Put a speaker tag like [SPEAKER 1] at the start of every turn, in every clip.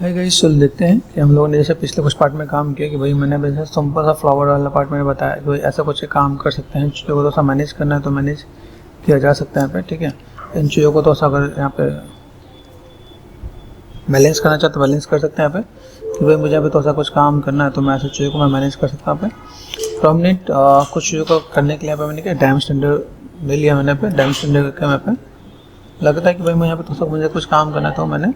[SPEAKER 1] है गाइस, चल देखते हैं कि हम लोगों ने जैसे पिछले कुछ पार्ट में काम किया कि भाई मैंने वैसे सिंपल सा फ्लावर वाला पार्ट मैंने बताया कि भाई ऐसा कुछ काम कर सकते हैं। चीज़ों को तो सा मैनेज करना है तो मैनेज किया जा सकता है यहाँ पे, ठीक है। इन चीज़ों को तो सा अगर यहाँ पे बैलेंस करना चाहते तो बैलेंस कर सकते हैं यहाँ पे कि भाई मुझे यहाँ पे तो ऐसा कुछ काम करना है तो मैं ऐसे चीज़ों को मैं मैनेज कर सकता हूँ यहाँ पे। प्रोमिनेंट कुछ चीज़ों को करने के लिए यहाँ पे मैंने क्या डायम स्टैंडर्ड ले लिया मैंने पे डायम स्टैंडर्ड करके मैं पे लगता है कि भाई मैं यहाँ पे तो मुझे कुछ काम करना था मैंने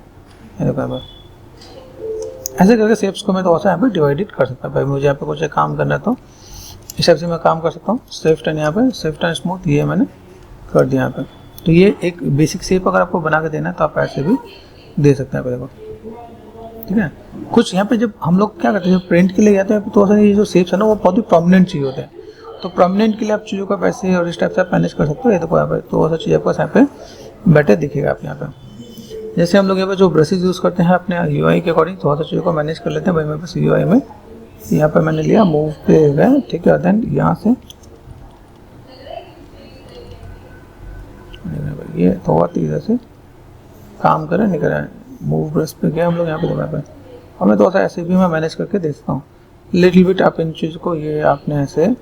[SPEAKER 1] ऐसे करके शेप्स को मैं तो ऐसा यहाँ पे डिवाइडेड कर सकता हूँ। भाई मुझे यहाँ पे कुछ काम करना है तो इस हिसाब से मैं काम कर सकता हूँ। स्विफ्ट एंड यहाँ पे स्विफ्ट एंड स्मूथ ये मैंने कर दिया यहाँ पे। तो ये एक बेसिक शेप अगर आपको बना के देना है तो आप ऐसे भी दे सकते हैं देखो, ठीक है। कुछ यहाँ पे जब हम लोग क्या करते हैं जब प्रिंट के लिए जाते हैं तो ये जो शेप्स है ना वो बहुत ही प्रोमिनेंट चीज़ होते हैं। तो प्रोमिनेंट के लिए आप चीज़ों को पैसे और इस टाइप से आप मैनेज कर सकते हो। ये देखो यहाँ पे तो ऐसा चीज़ आपको यहाँ पे बेटर दिखेगा आप यहाँ पे। जैसे हम लोग यहाँ पे जो ब्रशेज यूज़ करते हैं अपने यूआई के अकॉर्डिंग थोड़ा सा चीज़ों को मैनेज कर लेते हैं। भाई मेरे पास यूआई में यहाँ पे मैंने लिया मूव पे गए, ठीक है। देन यहाँ से ये थोड़ा इधर से काम करें नहीं करें मूव ब्रश पे गए हम लोग यहाँ पे दबा पे और मैं थोड़ा सा ऐसे भी मैं मैनेज करके देखता हूँ लिटिल बिट। आप इन चीज़ को ये आपने ऐसे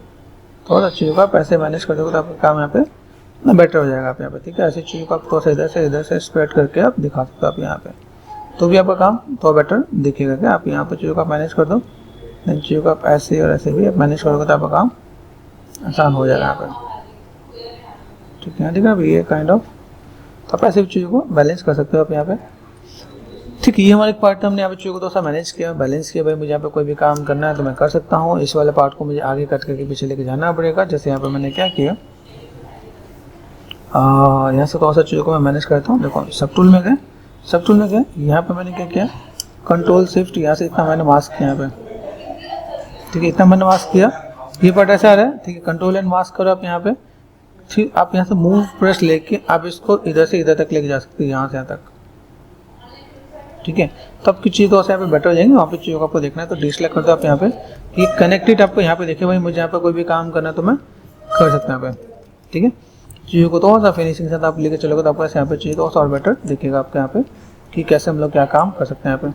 [SPEAKER 1] थोड़ा सा चीज़ों का पैसे मैनेज कर दोगे तो आपका काम यहाँ पे ना बेटर हो जाएगा आप यहाँ पे, ठीक है। ऐसी चीज़ों को आप थोड़ा सा इधर से स्प्रेड करके आप दिखा सकते हो आप यहाँ पे तो भी आपका काम थोड़ा बेटर दिखेगा। क्या आप यहाँ पे चीज़ों का मैनेज कर दो, इन चीज़ों का आप ऐसे और ऐसे भी आप मैनेज करोगे तो आपका काम आसान हो जाएगा यहाँ पे, ठीक है। ठीक है, ये काइंड ऑफ तो आप ऐसे भी चीज़ों को बैलेंस कर सकते हो आप यहाँ पे, ठीक है। ये हमारे पार्ट हमने यहाँ पे चीज़ों को थोड़ा सा मैनेज किया बैलेंस किया। भाई मुझे यहाँ पे कोई भी काम करना है तो मैं कर सकता हूँ। इस वाले पार्ट को मुझे आगे कट करके पीछे लेके जाना पड़ेगा। जैसे यहाँ पे मैंने क्या किया यहाँ से थोड़ा सा चीज़ों को मैं मैनेज करता हूँ। देखो सब टूल में गए यहाँ पे मैंने क्या किया कंट्रोल शिफ्ट यहाँ से इतना मैंने मास्क किया यहाँ पे, ठीक है। इतना मैंने मास्क किया ये पार्ट ऐसा आ रहा है, ठीक है। कंट्रोल एंड मास्क करो आप यहाँ पे, ठीक। आप यहाँ से मूव प्रेस लेके आप इसको इधर से इधर तक लेके जा सकते हैं यहाँ से यहाँ तक, ठीक है। तो आपकी चीज़ तो यहाँ पे बेटर हो जाएंगे। वहाँ पे चीज़ों को आपको देखना है तो डिसलाइक कर दो आप यहाँ पे ये कनेक्टेड आपको यहाँ पे देखिए भाई मुझे यहाँ पे कोई भी काम करना है तो मैं कर सकता हूँ यहाँ पे, ठीक है। चीज़ों को थोड़ा सा फिनिशिंग के साथ आप लेके चलोगे तो आपको यहाँ पे चीज़ और बेटर दिखेगा आपके यहाँ पे कि कैसे हम लोग क्या काम कर सकते हैं यहाँ पे,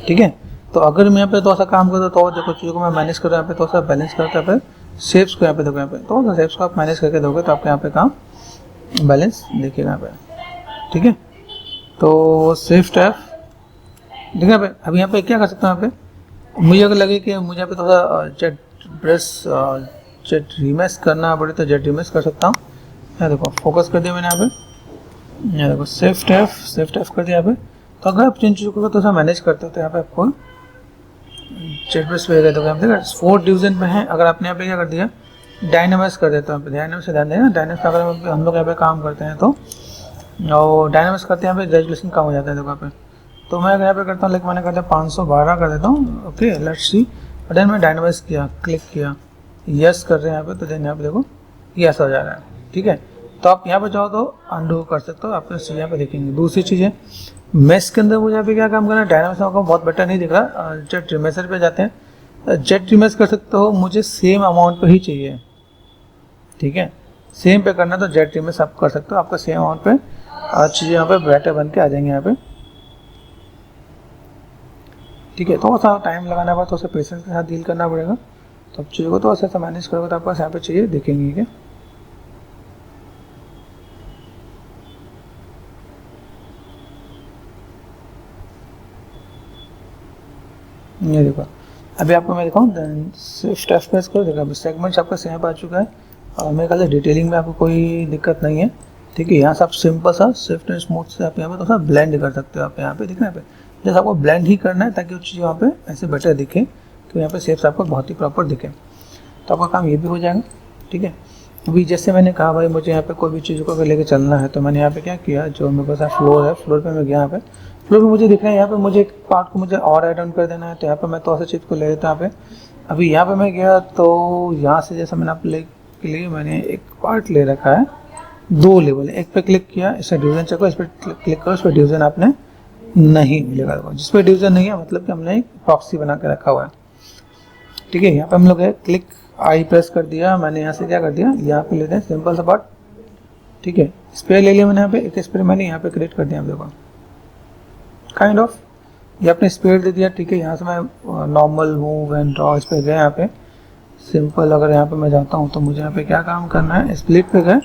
[SPEAKER 1] ठीक है। तो अगर मैं यहाँ पे थोड़ा सा काम करता तो देखो चीज़ों को मैं मैनेज कर रहा हूँ यहाँ पे थोड़ा सा बैलेंस करता है। शेप्स को यहाँ पे देखो यहाँ पे थोड़ा सा शेप्स को आप मैनेज करके दोगे तो आपके यहाँ पे काम बैलेंस देखिएगा यहाँ पे, ठीक है। तो शिफ्ट F, ठीक है। अभी यहाँ पे क्या कर सकता हूँ यहाँ पे मुझे अगर लगे कि मुझे यहाँ पे थोड़ा सा जेट ब्रश जेट रिमेश करना पड़े तो जेट रिमेश कर सकता हूँ। यहाँ देखो फोकस कर दिया मैंने यहाँ पे, यहाँ देखो शिफ्ट F कर दिया यहाँ पे। तो अगर आप जिन चीज़ों को थोड़ा सा मैनेज करते हो तो यहाँ पे आपको जेट ब्रश पे गए तो यहाँ पे 4 डिवीजन में है। अगर आपने यहाँ पे क्या कर दिया डायनामाइज कर देता हूँ, डायनामिक्स से ध्यान देना। डायनामिक्स अगर हम लोग यहाँ पे काम करते हैं तो और डायनामिक्स करते हैं यहाँ पे रेजोल्यूशन कम हो जाता है देखो यहाँ पे। तो मैं यहाँ पे करता हूँ लेकिन मैंने करता है 512 कर देता हूँ, ओके। Let's see. और देन मैं डायनामाइज किया क्लिक किया यस कर रहे हैं यहाँ पे तो देन यहाँ पे देखो ये ऐसा हो जा रहा है, ठीक है। तो आप यहाँ पे चाहो तो अनडू कर सकते हो, आप यहाँ पे देखेंगे। दूसरी चीज़ है मेश के अंदर मुझे यहाँ पे क्या काम करना है डायनामिक्स में बहुत बेटर नहीं दिख रहा। जेट रिमेशर पे जाते हैं, जेट रिमेश कर सकते हो, मुझे सेम अमाउंट पे ही चाहिए, ठीक है। सेम पे करना तो जेट रिमेश आप कर सकते हो, आपका सेम अमाउंट पे चीज़ें यहाँ पे बेटर बन के आ जाएंगे यहाँ पे, ठीक है। थोड़ा सा टाइम लगाना पड़ेगा, थोड़ा सा पेशेंस के साथ डील करना पड़ेगा। तो आप चीज़ों को तो ऐसा मैनेज करोगे तो आपको यहाँ पे चाहिए देखेंगे क्या ये देखो। अभी आपको मैं दिखाऊँ शिफ्ट F प्रेस करो, देखो अभी सेगमेंट्स आपका सेम आ चुका है और मेरे ख्याल से डिटेलिंग में आपको कोई दिक्कत नहीं है, ठीक है। यहाँ से आप सिंपल सा शिफ्ट एंड स्मूथ से आप यहाँ पे थोड़ा सा ब्लेंड कर सकते हो आप यहाँ पे, दिखना यहाँ पे जैसे आपको ब्लेंड ही करना है ताकि वो चीज़ वहाँ पे ऐसे बेटर दिखे कि यहाँ पे शेप्स आपको बहुत ही प्रॉपर दिखे। तो आपका काम ये भी हो जाएगा, ठीक है। अभी जैसे मैंने कहा भाई मुझे यहाँ पे कोई भी चीज़ को अगर लेके चलना है तो मैंने यहाँ पे क्या किया जो मेरे पास फ्लोर है फ्लोर पे मैं गया यहाँ पे फ्लोर पे मुझे दिख रहा है यहाँ पे मुझे एक पार्ट को मुझे और ऐड ऑन कर देना है तो यहाँ पे मैं थोड़ा सा चीज़ को ले लेता हूँ यहाँ पे। अभी यहाँ पे मैं गया तो यहाँ से जैसे मैंने आप ले के लिए मैंने एक पार्ट ले रखा है 2 लेवल, एक पे क्लिक किया इससे डिवीजन चेक करो, इस पर क्लिक करो, इस पर डिवीजन आपने नहीं मिलेगा। जिस पर डिवीजन नहीं है मतलब कि हमने एक प्रॉक्सी बना के रखा हुआ है, ठीक है। यहाँ पे हम लोग क्लिक आई प्रेस कर दिया, मैंने यहाँ से क्या कर दिया यहाँ पे लेते हैं सिंपल सा पार्ट, ठीक है। स्प्रे ले लिया मैंने यहाँ पे एक स्प्रे मैंने यहाँ पे क्रिएट कर दिया, आप देखो काइंड ऑफ ये अपने स्पीड दे दिया, ठीक है। यहाँ से मैं नॉर्मल मूव एंड ड्रॉ इस पे गए, यहाँ पे सिंपल अगर यहाँ पे मैं जाता हूँ तो मुझे यहाँ पे क्या काम करना है, स्प्लिट पे गए,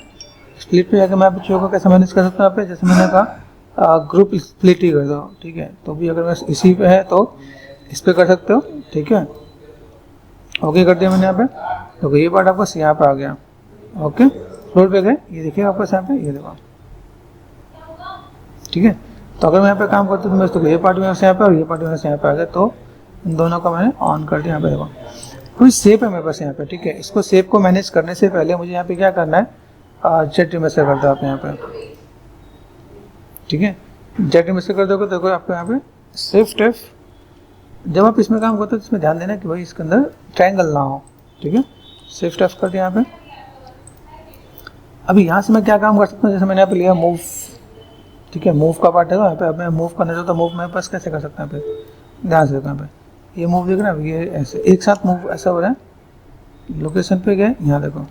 [SPEAKER 1] स्प्लिट पे जाकर मैं आप चीज़ों को कैसे मैनेज कर सकता हूँ यहाँ पे, जैसे मैंने कहा ग्रुप स्प्लिट ही कर दो, ठीक है। तो भी अगर मैं इसी पे है तो इस पर कर सकते हो, ठीक है। ओके कर दिया मैंने यहाँ पे, तो ये पार्ट आपको यहाँ पे आ गया, ओके। फ्लोर पे गए, ये देखिए आपको यहाँ पे, ये देखो, ठीक है। तो अगर मैं यहाँ पे काम करता हूँ तो ये पार्ट में यहाँ पे और ये पार्ट में यहाँ पे आ गया, तो इन दोनों का मैंने ऑन कर दिया। यहाँ पे देखो कोई शेप है मेरे पास यहाँ पे, ठीक है। इसको शेप को मैनेज करने से पहले मुझे यहाँ पे क्या करना है, जेट रिमेसर कर दो आप यहाँ पे, ठीक है। जेट रिमेसर कर दोगे तो देखो आपको यहाँ पे शिफ्ट F, जब आप इसमें काम करते हो तो इसमें ध्यान देना कि भाई इसके अंदर ट्रायंगल ना हो, ठीक है। शिफ्ट F कर दिया यहाँ पे। अभी यहाँ से मैं क्या काम कर सकता हूँ, जैसे मैंने यहाँ पे लिया मूव, ठीक है। मूव का पार्ट है यहाँ पे, अब मैं मूव करना चाहता हूँ, मूव मेरे पास कैसे कर सकता हूँ यहाँ पे, ध्यान से देखो यहाँ पे, ये मूव देख रहे हैं, ये ऐसे एक साथ मूव ऐसा हो रहा है, लोकेशन पे गए, यहाँ देखो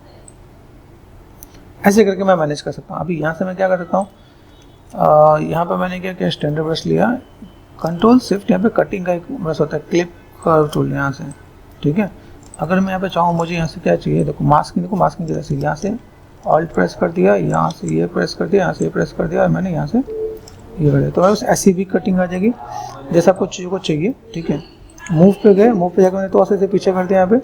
[SPEAKER 1] ऐसे करके मैं मैनेज कर सकता हूँ। अभी यहाँ से मैं क्या कर सकता हूँ, यहाँ पे मैंने क्या किया, स्टैंडर्ड ब्रश लिया, कंट्रोल शिफ्ट, यहाँ पे कटिंग का एक ब्रश होता है, क्लिप कर्व टूल यहाँ से, ठीक है। अगर मैं यहाँ पे चाहूँ, मुझे यहाँ से क्या चाहिए, देखो मास्किंग, देखो मास्किंग जैसे यहाँ से ऑल्ट प्रेस कर दिया, यहाँ से ये प्रेस कर दिया, यहाँ से ये प्रेस कर दिया और मैंने यहाँ से ये कर दिया, तो बस ऐसी भी कटिंग आ जाएगी जैसा कुछ चीज़ों को चाहिए, ठीक है। मूव पे गए, मूव पे जाकर मैंने तो ऐसे पीछे कर दिया। यहाँ पे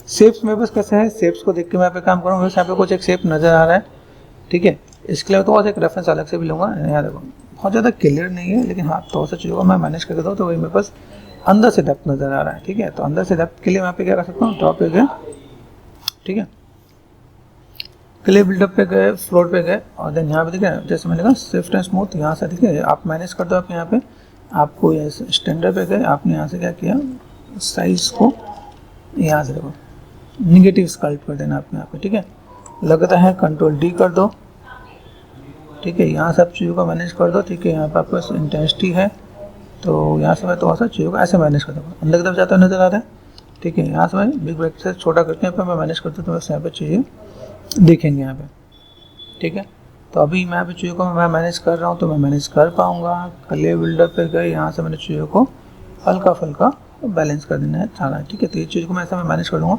[SPEAKER 1] शेप्स मेरे पास कैसे है, शेप्स को देख के मैं यहाँ पे काम करूँगा, यहाँ पे कुछ एक शेप नज़र आ रहा है, ठीक है। इसके लिए तो और एक रेफरेंस अलग से भी लूँगा, यहाँ देखो बहुत ज़्यादा क्लियर नहीं है, लेकिन हाँ तो ऐसा चीज़ों को मैं मैनेज करके दूँ तो वही मेरे पास अंदर से डेप्थ नज़र आ रहा है, ठीक है। तो अंदर से डेप्थ के लिए मैं यहाँ पे क्या कर सकता हूँ, ड्रॉ पे गए, ठीक है, क्ले बिल्डअप पे गए, फ्लोर पे गए और देन यहाँ पे देखिए जैसे मैंने कहा शिफ्ट एंड स्मूथ, यहाँ से देखिए आप मैनेज कर दो। आप यहाँ पे आपको स्टैंडर्ड पे गए, आपने यहाँ से क्या किया, साइज को यहाँ से देखो निगेटिव स्कल्प कर देना आपने यहाँ पे, ठीक है। लगता है कंट्रोल D कर दो, ठीक है। यहाँ सब चीज़ों को मैनेज कर दो, ठीक है। यहाँ पे आपके पास इंटेंसिटी है, तो यहाँ से मैं थोड़ा सा चीज़ों को ऐसे मैनेज कर दूँगा, अंदर की तरफ जाता नजर आ रहा है, ठीक है। यहाँ से मैं बिग ब्रैकेट से छोटा करके यहाँ पे मैं मैनेज करता हूँ, तो बस यहाँ पे चीज़ें देखेंगे यहाँ पे, ठीक है। तो अभी मैं यहाँ पे चीज़ों को मैं मैनेज कर रहा हूँ तो मैं मैनेज कर पाऊँगा। क्ले बिल्डर पे गए, यहाँ से मैंने चीज़ों को हल्का फुल्का बैलेंस कर देना है, चाहना है, ठीक है। तो ये चीज़ को मैं ऐसा मैं मैनेज कर लूँगा।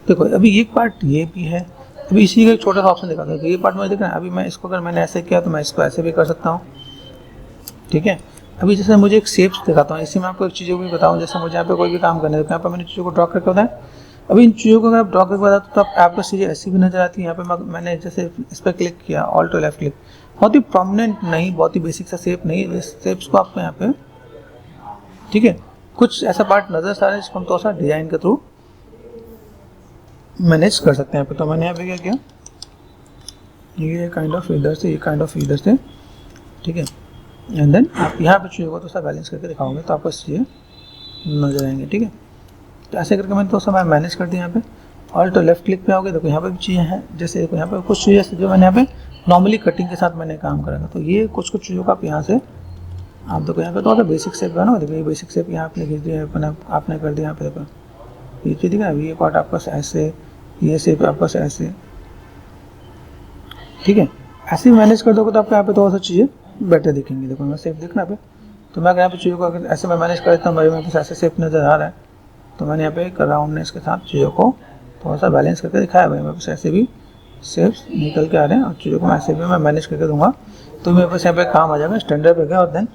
[SPEAKER 1] देखो अभी एक पार्ट ये भी है, अभी इसी का एक छोटा सा ऑप्शन दिखाता है, ये पार्ट मुझे दिख रहा है। अभी मैं इसको अगर मैंने ऐसे किया तो मैं इसको ऐसे भी कर सकता हूँ, ठीक है। अभी जैसे मुझे एक शेप्स दिखाता हूँ, इसी में आपको एक चीज़ों को भी बताऊँ, जैसे मुझे यहाँ पे कोई भी काम करना है तो यहाँ पर मैंने चीज़ों को ड्रॉ करके बताया। अभी इन चीज़ों को अगर आप ड्रॉ करके बताते तो आपको चीज़ें ऐसी भी नजर आती है। यहाँ पे मैंने जैसे इस पर क्लिक किया, ऑल्ट टू लेफ्ट क्लिक, बहुत ही प्रोमिनेंट नहीं, बहुत ही बेसिक सा शेप नहीं, इस शेप्स को आपको यहाँ पे, ठीक है, कुछ ऐसा पार्ट नजर आ रहा है जिसको हम तो डिजाइन के थ्रू मैनेज कर सकते हैं यहाँ पे। तो मैंने यहाँ पे क्या किया, ये काइंड ऑफ इधर से, ये काइंड ऑफ इधर से, ठीक है। एंड देन आप यहाँ पे चीज़ों को तो सब बैलेंस करके दिखाओगे तो आपको चीज़ें नजर आएंगे, ठीक है। तो ऐसे करके मैंने तो सब मैनेज कर दिया। यहाँ पे ऑल्ट टू लेफ्ट क्लिक पे आओगे, देखो यहाँ पे भी चीज़ें हैं, जैसे देखो यहाँ पे कुछ चीज़ें जो मैंने यहाँ पे नॉर्मली कटिंग के साथ मैंने काम करा था, तो ये कुछ चीज़ों का आप यहाँ से आप देखो यहाँ पे तो बेसिक शेप है ना, देखो ये बेसिक शेप यहाँ आपने खींच दिया, आपने कर दिया। यहाँ पे देखो ये चीज़ दिखा, ये पार्ट आपका ऐसे, ये शेप आपका ऐसे, ठीक है। ऐसे ही मैनेज कर दोगे तो आपको यहाँ पे थोड़ा सा चीज़ें बेटर दिखेंगी। देखो मैं शेप देखना पे, तो मैं यहाँ पे चीज़ों को अगर ऐसे मैं मैनेज कर देता हूँ, मेरे पास ऐसे शेप नज़र आ रहा है, तो मैंने यहाँ पे एक राउंडनेस के साथ चीज़ों को थोड़ा सा बैलेंस करके दिखाया। भाई मेरे पास ऐसे भी शेप्स निकल के आ रहे हैं और चीज़ों को मैं ऐसे भी मैं मैनेज करके दूंगा, तो मेरे पास यहाँ पे काम आ जाएगा स्टैंडर्ड पे गया। और देन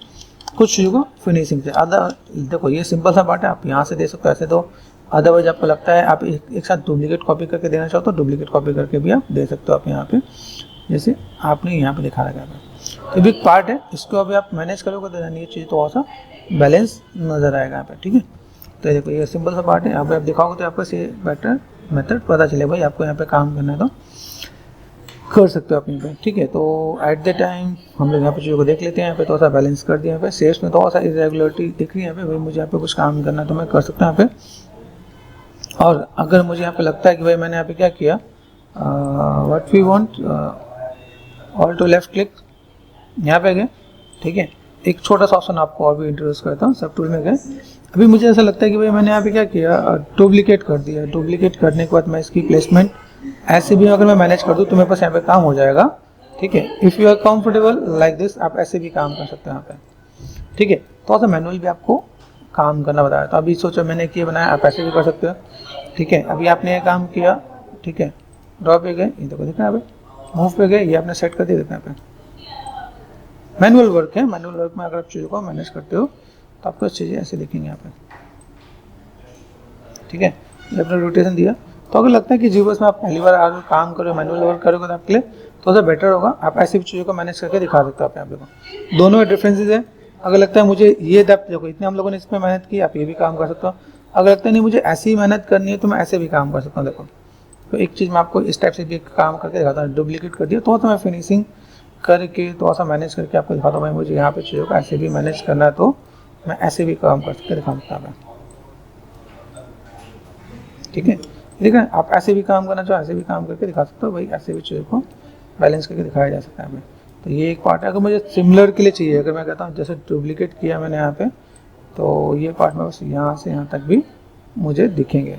[SPEAKER 1] कुछ चीज़ों को फिनिशिंग से आधा, देखो ये सिंपल सा पार्ट है, आप यहाँ से दे सकते हो, ऐसे दो। अदरवाइज आपको लगता है आप एक साथ डुप्लीकेट कॉपी करके देना चाहो तो डुप्लीकेट कॉपी करके भी आप दे सकते हो, आप यहाँ पे जैसे आपने यहाँ पे दिखा रखा है। तो बिग पार्ट है, इसको अभी आप मैनेज करोगे तो ये चीज़ थोड़ा सा बैलेंस नज़र आएगा यहाँ पे, ठीक है। तो देखो ये सिंपल सा पार्ट है, आप दिखाओगे तो आपको से बेटर मेथड पता चले भाई आपको यहाँ पे काम करना है तो कर सकते हो आप यहाँ पे, ठीक है। तो एट द टाइम हम लोग यहाँ पे चीज़ों को देख लेते हैं। यहाँ पे थोड़ा सा बैलेंस कर दिया, यहाँ पे शेप्स में थोड़ा सा इरेगुलरिटी दिख रही है यहाँ पे, भाई मुझे यहाँ पे कुछ काम करना है तो मैं कर सकता हूँ यहाँ पे। और अगर मुझे यहाँ पे लगता है कि भाई मैंने यहाँ पे क्या किया, what we want, all to left click, यहाँ पे गए, ठीक है। एक छोटा सा ऑप्शन आपको और भी इंट्रोड्यूस करता हूँ, सब टूल में गए। अभी मुझे ऐसा लगता है कि भाई मैंने यहाँ पे क्या किया, डुप्लीकेट कर दिया। डुप्लीकेट करने के बाद मैं इसकी प्लेसमेंट ऐसे भी अगर मैं मैनेज कर दूँ तो मेरे पास यहाँ पे काम हो जाएगा, ठीक है। If you are comfortable like this, आप ऐसे भी काम कर सकते हैं यहाँ पे। ठीक है। थोड़ा सा मैनुअल भी आपको काम करना बताया। तो अभी सोचो मैंने ये बनाया, आप ऐसे भी कर सकते हो, ठीक है। अभी आपने ये काम किया, ठीक है, ड्रॉ पे गए, ये देखो दिखा यहाँ पे, मूव पे गए, ये आपने सेट कर दिया, देखो यहाँ पे मैनुअल वर्क है। मैनुअल वर्क में अगर आप चीज़ों को मैनेज करते हो तो आपको चीज़ें ऐसे दिखेंगे यहाँ पे, ठीक है। ये आपने रोटेशन दिया। तो अगर लगता है कि जीवर्स में आप पहली बार अगर काम करो, मैनुअल वर्क करोगे तो आपके लिए थोड़ा सा बेटर होगा। आप ऐसी भी चीज़ों को मैनेज करके दिखा सकते हो आप यहाँ पे। दोनों में डिफरेंसेस है। अगर लगता है मुझे ये डेप्थ, देखो इतने हम लोगों ने इसमें मेहनत की, आप ये भी काम कर सकते हो। अगर लगता है नहीं मुझे ऐसी ही मेहनत करनी है तो मैं ऐसे भी काम कर सकता हूँ। देखो तो एक चीज़ मैं आपको इस टाइप से भी काम करके दिखाता हूँ, डुप्लीकेट कर दिया, थोड़ा सा मैं फिनिशिंग करके थोड़ा सा मैनेज करके आपको दिखाता हूँ। भाई मुझे यहाँ पे चीज़ों को ऐसे भी मैनेज करना है तो मैं ऐसे भी काम कर सकते दिखा सकता हूँ, ठीक है। ठीक है, आप ऐसे भी काम करना चाहो ऐसे भी काम करके दिखा सकते हो। भाई ऐसे भी चीज़ों को बैलेंस करके दिखाया जा सकता है हमें। तो ये एक पार्ट है। अगर मुझे सिमिलर के लिए चाहिए, अगर मैं कहता हूँ जैसे डुप्लीकेट किया मैंने यहाँ पे, तो ये पार्ट में बस यहाँ से यहाँ तक भी मुझे दिखेंगे,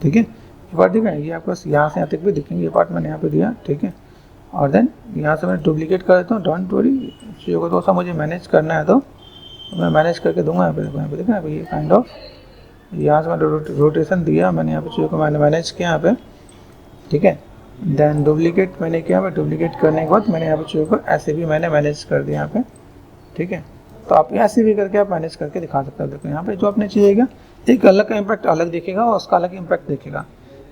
[SPEAKER 1] ठीक है। ये पार्ट दिखा है, ये आपको बस यहाँ से यहाँ तक भी दिखेंगे। ये पार्ट मैंने यहाँ पे दिया, ठीक है। और देन यहाँ से मैं डुप्लीकेट कर देता हूँ। डोंट वरी, चीज़ों को थोड़ा सा मुझे मैनेज करना है तो मैं मैनेज करके दूंगा। यहाँ पे देखो, यहाँ पे देखा ये काइंड ऑफ, यहाँ से मैंने रोटेशन दिया, मैंने यहाँ पे चीज़ों को मैंने मैनेज किया यहाँ पे, ठीक है। देन डुप्लीकेट मैंने किया, मैं डुप्लीकेट करने के बाद मैंने यहाँ पे चीज़ों को ऐसे भी मैंने मैनेज कर दिया यहाँ पे, ठीक है। तो आप ऐसे भी करके आप मैनेज करके दिखा सकते हो। देखो यहाँ पे जो आपने चाहिए एक अलग का इम्पैक्ट अलग दिखेगा और उसका अलग इम्पैक्ट दिखेगा।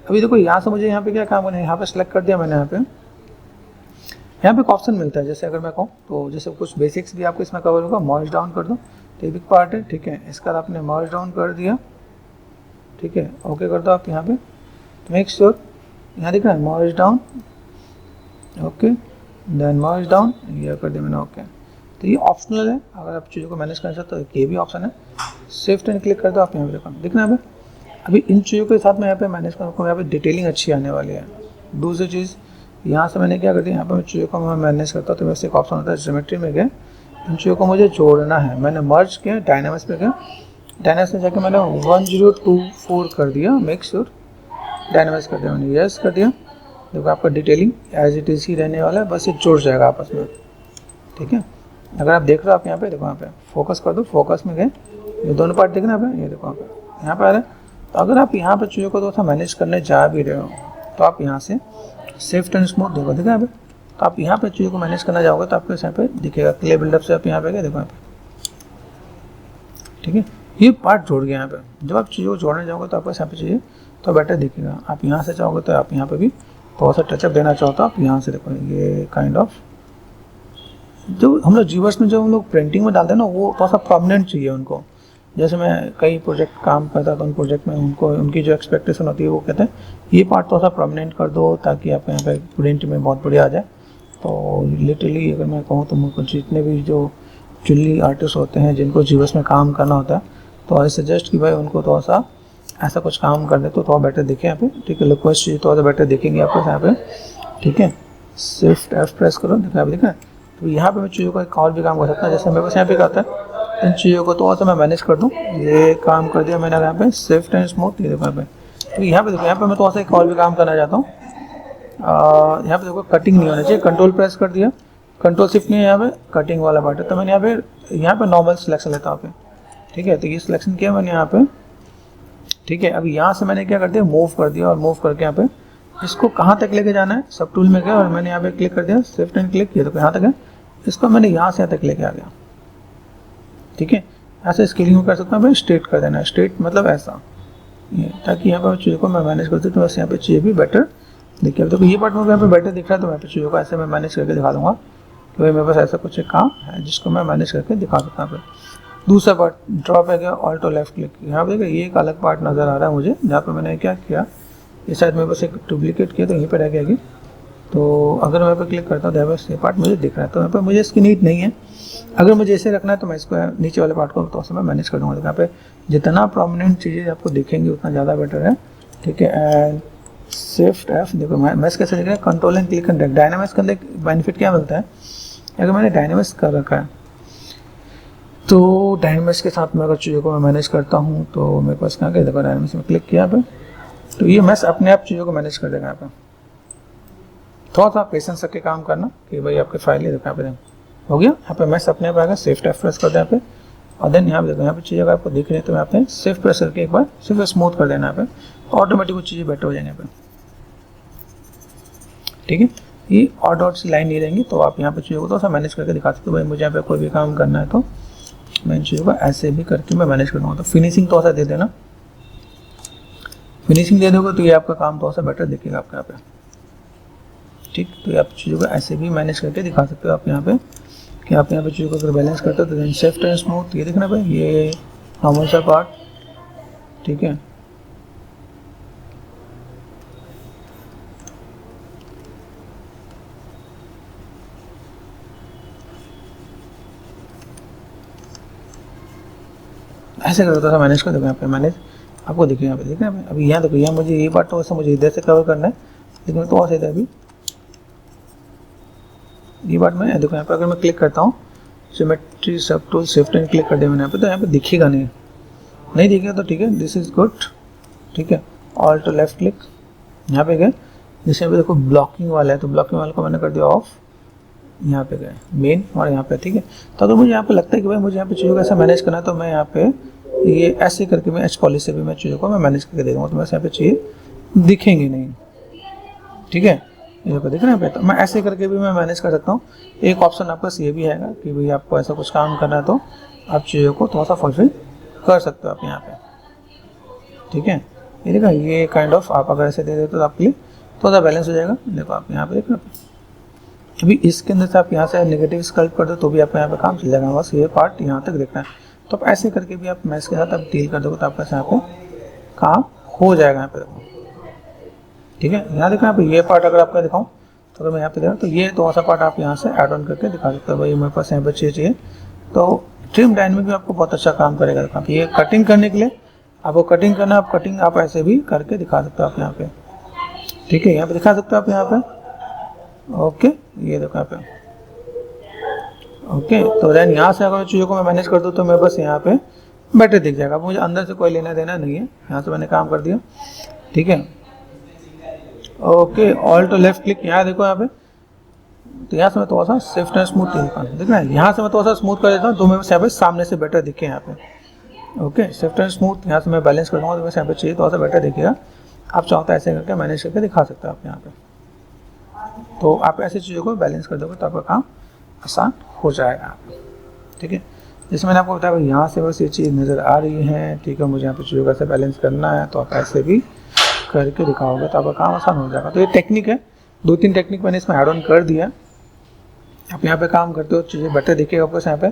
[SPEAKER 1] अभी देखो यहाँ से मुझे यहाँ पे क्या काम करना है, यहाँ पे सेलेक्ट कर दिया मैंने। यहाँ पे एक ऑप्शन मिलता है, जैसे अगर मैं कहूँ तो जैसे कुछ बेसिक्स भी आपको इसमें कवर होगा। मर्ज डाउन कर दो, तो एक पार्ट है, ठीक है। इसका आपने मर्ज डाउन कर दिया, ठीक है, ओके कर दो आप यहाँ पे। तो मेक श्योर यहाँ दिख रहा है मर्ज डाउन, ओके, देन मर्ज डाउन, ये कर दिया मैंने, ओके। तो ये ऑप्शनल है, अगर आप चीज़ों को मैनेज करना चाहते हो ये भी ऑप्शन है। शिफ्ट एंड क्लिक कर दो आप यहाँ पे, देखो दिखना है। अभी इन चीज़ों के साथ मैं यहाँ पे मैनेज करूँ, यहाँ पे डिटेलिंग अच्छी आने वाली है। दूसरी चीज़ यहाँ से मैंने क्या कर दिया, यहाँ पे मैं चीज़ों को मैं मैनेज करता हूँ तो वैसे एक ऑप्शन होता है ज्योमेट्री में गए, इन चीज़ों को मुझे जोड़ना है। मैंने मर्ज किया, डायनामिक्स पे गया, डायनामिक्स में जाकर मैंने 1024 कर दिया, मेक श्योर डायनामिक्स कर दिया मैंने, यस कर दिया। देखो आपका डिटेलिंग एज इट इज ही रहने वाला है, बस ये जुड़ जाएगा आपस में, ठीक है। अगर आप देख रहे हो आप यहाँ पे देखो, यहाँ पे फोकस कर दो, फोकस में गए, ये दोनों पार्ट देखना है, ये देखो यहाँ पे आ रहा है। तो अगर आप यहाँ पे चीज़ों को थोड़ा सा मैनेज करने जा भी रहे हो तो आप यहाँ से शिफ्ट एंड स्मूथ देखो, देखा यहाँ पे। तो आप यहाँ पे चीज़ों को मैनेज करना जाओगे तो आपको यहाँ पे दिखेगा क्ले बिल्डअप से आप यहाँ पे गए, देखो यहाँ पे, ठीक है। ये पार्ट जोड़ गया यहाँ पे। जब आप चीज़ों को जोड़ने जाओगे तो आपको यहाँ पे चाहिए तो बेटर दिखेगा। आप यहाँ से चाहोगे तो आप यहाँ पे भी थोड़ा सा टचअप देना चाहो तो आप यहाँ से देखो, ये काइंड ऑफ जो हम लोग जीवर्स में जो हम लोग प्रिंटिंग में डालते हैं ना, वो थोड़ा सा प्रोमिनेंट चाहिए उनको। जैसे मैं कई प्रोजेक्ट काम करता था, उन प्रोजेक्ट में उनको उनकी जो एक्सपेक्टेशन होती है वो कहते हैं ये पार्ट थोड़ा सा प्रोमिनेंट कर दो ताकि आपको यहाँ पे प्रिंट में बहुत बढ़िया आ जाए। तो लिटरली अगर मैं कहूँ तो मुझको जितने भी जो चुल्ली आर्टिस्ट होते हैं जिनको जीवर्स में काम करना होता है, तो आई सजेस्ट कि भाई उनको थोड़ा सा ऐसा कुछ काम कर दे तो थोड़ा बेटर दिखे यहाँ पे, ठीक है। रिक्वेस्ट चाहिए थोड़ा सा बेटर दिखेंगे आपको यहाँ पे, ठीक है। शिफ्ट F प्रेस करो, देखा आप दिखा। तो यहाँ पे मैं चीज़ों का एक और भी काम कर सकता हूँ, जैसे मेरे पास यहाँ पे कहता है इन चीज़ों को थोड़ा सा मैं मैनेज कर दूँ, ये काम कर दिया मैंने यहाँ पे शिफ्ट एंड स्मूथ, ये देखो यहाँ पे। तो यहाँ पे देखो, यहाँ पे मैं थोड़ा सा एक और भी काम करना चाहता हूँ। यहाँ पे देखो कटिंग नहीं होना चाहिए, कंट्रोल प्रेस कर दिया, कंट्रोल शिफ्ट नहीं है, यहाँ पे कटिंग वाला पार्ट है। तो मैंने यहाँ पे नॉर्मल सिलेक्शन लेता हूँ, ठीक है। तो ये सिलेक्शन किया मैंने यहाँ पे, ठीक है। अभी यहाँ से मैंने क्या कर दिया, मूव कर दिया, और मूव करके यहाँ पे इसको कहाँ तक लेके जाना है, सब टूल में गया और मैंने यहाँ पे क्लिक कर दिया, शिफ्ट एंड क्लिक किया तो यहाँ तक है। इसको मैंने यहाँ से यहाँ तक लेके आ गया, ठीक है। ऐसे स्केलिंग कर सकता हूँ, भाई स्ट्रेट कर देना है, स्ट्रेट मतलब ऐसा, ये ताकि यहाँ पर चीज़ों को मैं मैनेज करती हूँ तो वैसे यहाँ पे चीज़ें भी बेटर देखिए। देखो ये पार्ट मुझे यहाँ पे बेटर दिख रहा है तो मैं चीज़ों को ऐसे मैं मैनेज करके दिखा दूँगा कि भाई मेरे पास ऐसा कुछ एक काम है जिसको मैं मैनेज करके दिखा सकता हूँ। दूसरा पार्ट ड्रॉप है गया, ऑल्टो लेफ्ट क्लिक, यहाँ पे देखिए ये एक अलग पार्ट नज़र आ रहा है मुझे, जहाँ पे मैंने क्या किया, ये शायद मेरे पास एक डुप्लीकेट किया तो यहीं पर रह गया। तो अगर मैं पे क्लिक करता हूँ तो ये पार्ट मुझे दिख रहा है, तो यहाँ पे मुझे इसकी नीड नहीं है। अगर मुझे ऐसे रखना है तो मैं इसको नीचे वाले पार्ट को तो मैं मैनेज कर दूँगा। यहाँ पे जितना प्रोमिनेंट चीज़ें आपको दिखेंगी उतना ज़्यादा बेटर है, ठीक है। एंड शिफ्ट F देखो मैं कैसे दिख रहा है, control and click and drag. Dynamics के अंदर बेनिफिट क्या मिलता है, अगर मैंने डायनामिक्स कर रखा है तो डायनामिक्स के साथ में अगर चीज़ों को मैं मैनेज करता हूँ तो मेरे पास क्या क्या, देखो डायनामिक्स में क्लिक किया पे तो ये मैं अपने आप चीज़ों को मैनेज कर देगा। यहाँ पे थोड़ा सा पेशेंस रख के काम करना कि भाई आपके फाइल ही देखो यहाँ पे, हो गया। यहाँ पे मैच अपने आप आएगा, सेफ टैप प्रेस कर दें यहाँ पे, और देन यहाँ पे देखो यहाँ पे चीज़ें अगर आपको दिख रही है तो यहाँ पे सेफ प्रेस करके एक बार सिर्फ स्मूथ कर देना यहाँ पे, तो ऑटोमेटिक वो चीज़ें बेटर हो जाएंगे यहाँ पे। ठीक है, ये और डॉट सी लाइन नहीं रहेंगी, तो आप यहाँ पे चीज़ों को तो ऐसा मैनेज करके दिखा सकते हो। भाई मुझे यहाँ पे कोई भी काम करना है तो मैं इन चीज़ों को ऐसे भी करके मैं मैनेज करूँगा। तो फिनिशिंग तो ऐसा दे देना, फिनिशिंग दे दोगे तो ये आपका काम तो ऐसा बेटर दिखेगा आपके यहाँ पे। ठीक, तो ये आप चीज़ों को ऐसे भी मैनेज करके दिखा सकते हो आप यहाँ पे, कि आप यहाँ पे चीज़ों को अगर बैलेंस करते हो तो देन सेफ्ट एंड स्मूथ, ये देखना भाई ये नॉर्मल सा पार्ट। ठीक है, ऐसे करो तो ऐसा मैनेज कर दो यहाँ पे, मैनेज आपको दिखेगा यहाँ पे, देखना है अभी यहाँ देखो, यहाँ मुझे ये पार्ट तो वैसे मुझे इधर से कवर करना है, लेकिन तो ऐसे अभी ये बात मैं देखो यहाँ पे अगर मैं क्लिक करता हूँ सिमेट्री सब टूल शिफ्ट एंड क्लिक कर दिया मैंने यहाँ पे, तो यहाँ पे दिखेगा नहीं दिखेगा तो ठीक है, दिस इज गुड। ठीक है, ऑल्ट लेफ्ट क्लिक यहाँ पे गए, जैसे यहाँ पे देखो ब्लॉकिंग वाला है तो ब्लॉकिंग वाले को मैंने कर दिया ऑफ, यहाँ पे गए मेन और यहाँ पे। ठीक है, तो अगर मुझे यहाँ पे लगता है कि भाई मुझे यहाँ पे चीज़ों को ऐसा मैनेज करना है तो मैं यहाँ पे ये ऐसे करके मैं एच पॉलिश से भी मैं चीज़ों को मैं मैनेज करके दे दूँगा, तो वैसे यहाँ पे चीज़ें दिखेंगी नहीं। ठीक है, ये को दिख रहे हैं पे, तो मैं ऐसे करके भी मैं मैनेज कर सकता हूँ। एक ऑप्शन आपका ये भी है कि भाई आपको ऐसा कुछ काम करना है तो आप चीज़ों को थोड़ा सा फुलफिल कर सकते हो आप यहाँ पे। ठीक है, ये देखा, ये काइंड ऑफ आप अगर ऐसे दे देते तो आपके लिए थोड़ा सा बैलेंस हो जाएगा। देखो आप यहाँ पे देख रहे हो, अभी इसके अंदर से आप यहाँ से नेगेटिव स्कल्प कर दो तो भी आपका यहाँ पे काम चल जाएगा, बस ये पार्ट यहाँ तक देखना है। तो आप ऐसे करके भी आप मैच के साथ आप डील कर दोगे तो आपका यहाँ पे काम हो जाएगा यहाँ पे। देखो ठीक है, यहाँ देखो यहाँ पे ये पार्ट अगर आपको दिखाऊँ तो अगर मैं यहाँ पे देखा तो ये थोड़ा सा पार्ट आप यहाँ से ऐड ऑन करके दिखा सकते हो। भाई मेरे पास यहाँ पे चाहिए तो ट्रिम डायनेमिक भी आपको बहुत अच्छा काम करेगा। देखो ये कटिंग करने के लिए आपको कटिंग करना, आप कटिंग आप ऐसे भी करके दिखा सकते हो आप यहाँ पे। ठीक है, यहाँ पे दिखा सकते हो आप यहाँ पे। ओके, ये देखो यहाँ पे। ओके, तो देन यहाँ से अगर चीज़ों को मैं मैनेज कर दूँ तो मैं बस यहाँ पे बेटर दिख जाएगा, मुझे अंदर से कोई लेना देना नहीं है। यहाँ से मैंने काम कर दिया। ठीक है, ओके, ऑल्ट लेफ्ट क्लिक यहाँ देखो यहाँ पे, तो यहाँ से मैं थोड़ा सा शिफ्ट एंड स्मूथ देखना है, यहाँ से मैं थोड़ा सा स्मूथ कर देता हूँ तो मैं यहाँ पे सामने से बेटर दिखे यहाँ पे। ओके, शिफ्ट एंड स्मूथ यहाँ से मैं बैलेंस कर दूँगा तो वैसे यहाँ पे चाहिए थोड़ा सा बेटर दिखेगा। आप चाहो तो ऐसे करके मैनेज करके दिखा सकते हो आप यहाँ पे। तो आप ऐसी चीज़ों को बैलेंस कर दोगे तो आपका काम आसान हो जाएगा। ठीक है, जैसे मैंने आपको बताया यहाँ से बस ये चीज़ नज़र आ रही है। ठीक है, मुझे यहाँ पे चीज़ों का ऐसे बैलेंस करना है तो आप ऐसे भी करके दिखाओगे तो आपका काम आसान हो जाएगा। तो ये टेक्निक है, 2-3 टेक्निक मैंने इसमें ऐड ऑन कर दिया। आप यहाँ पे काम करते हो चीज़ें बेटर दिखेगा आपको यहाँ पे।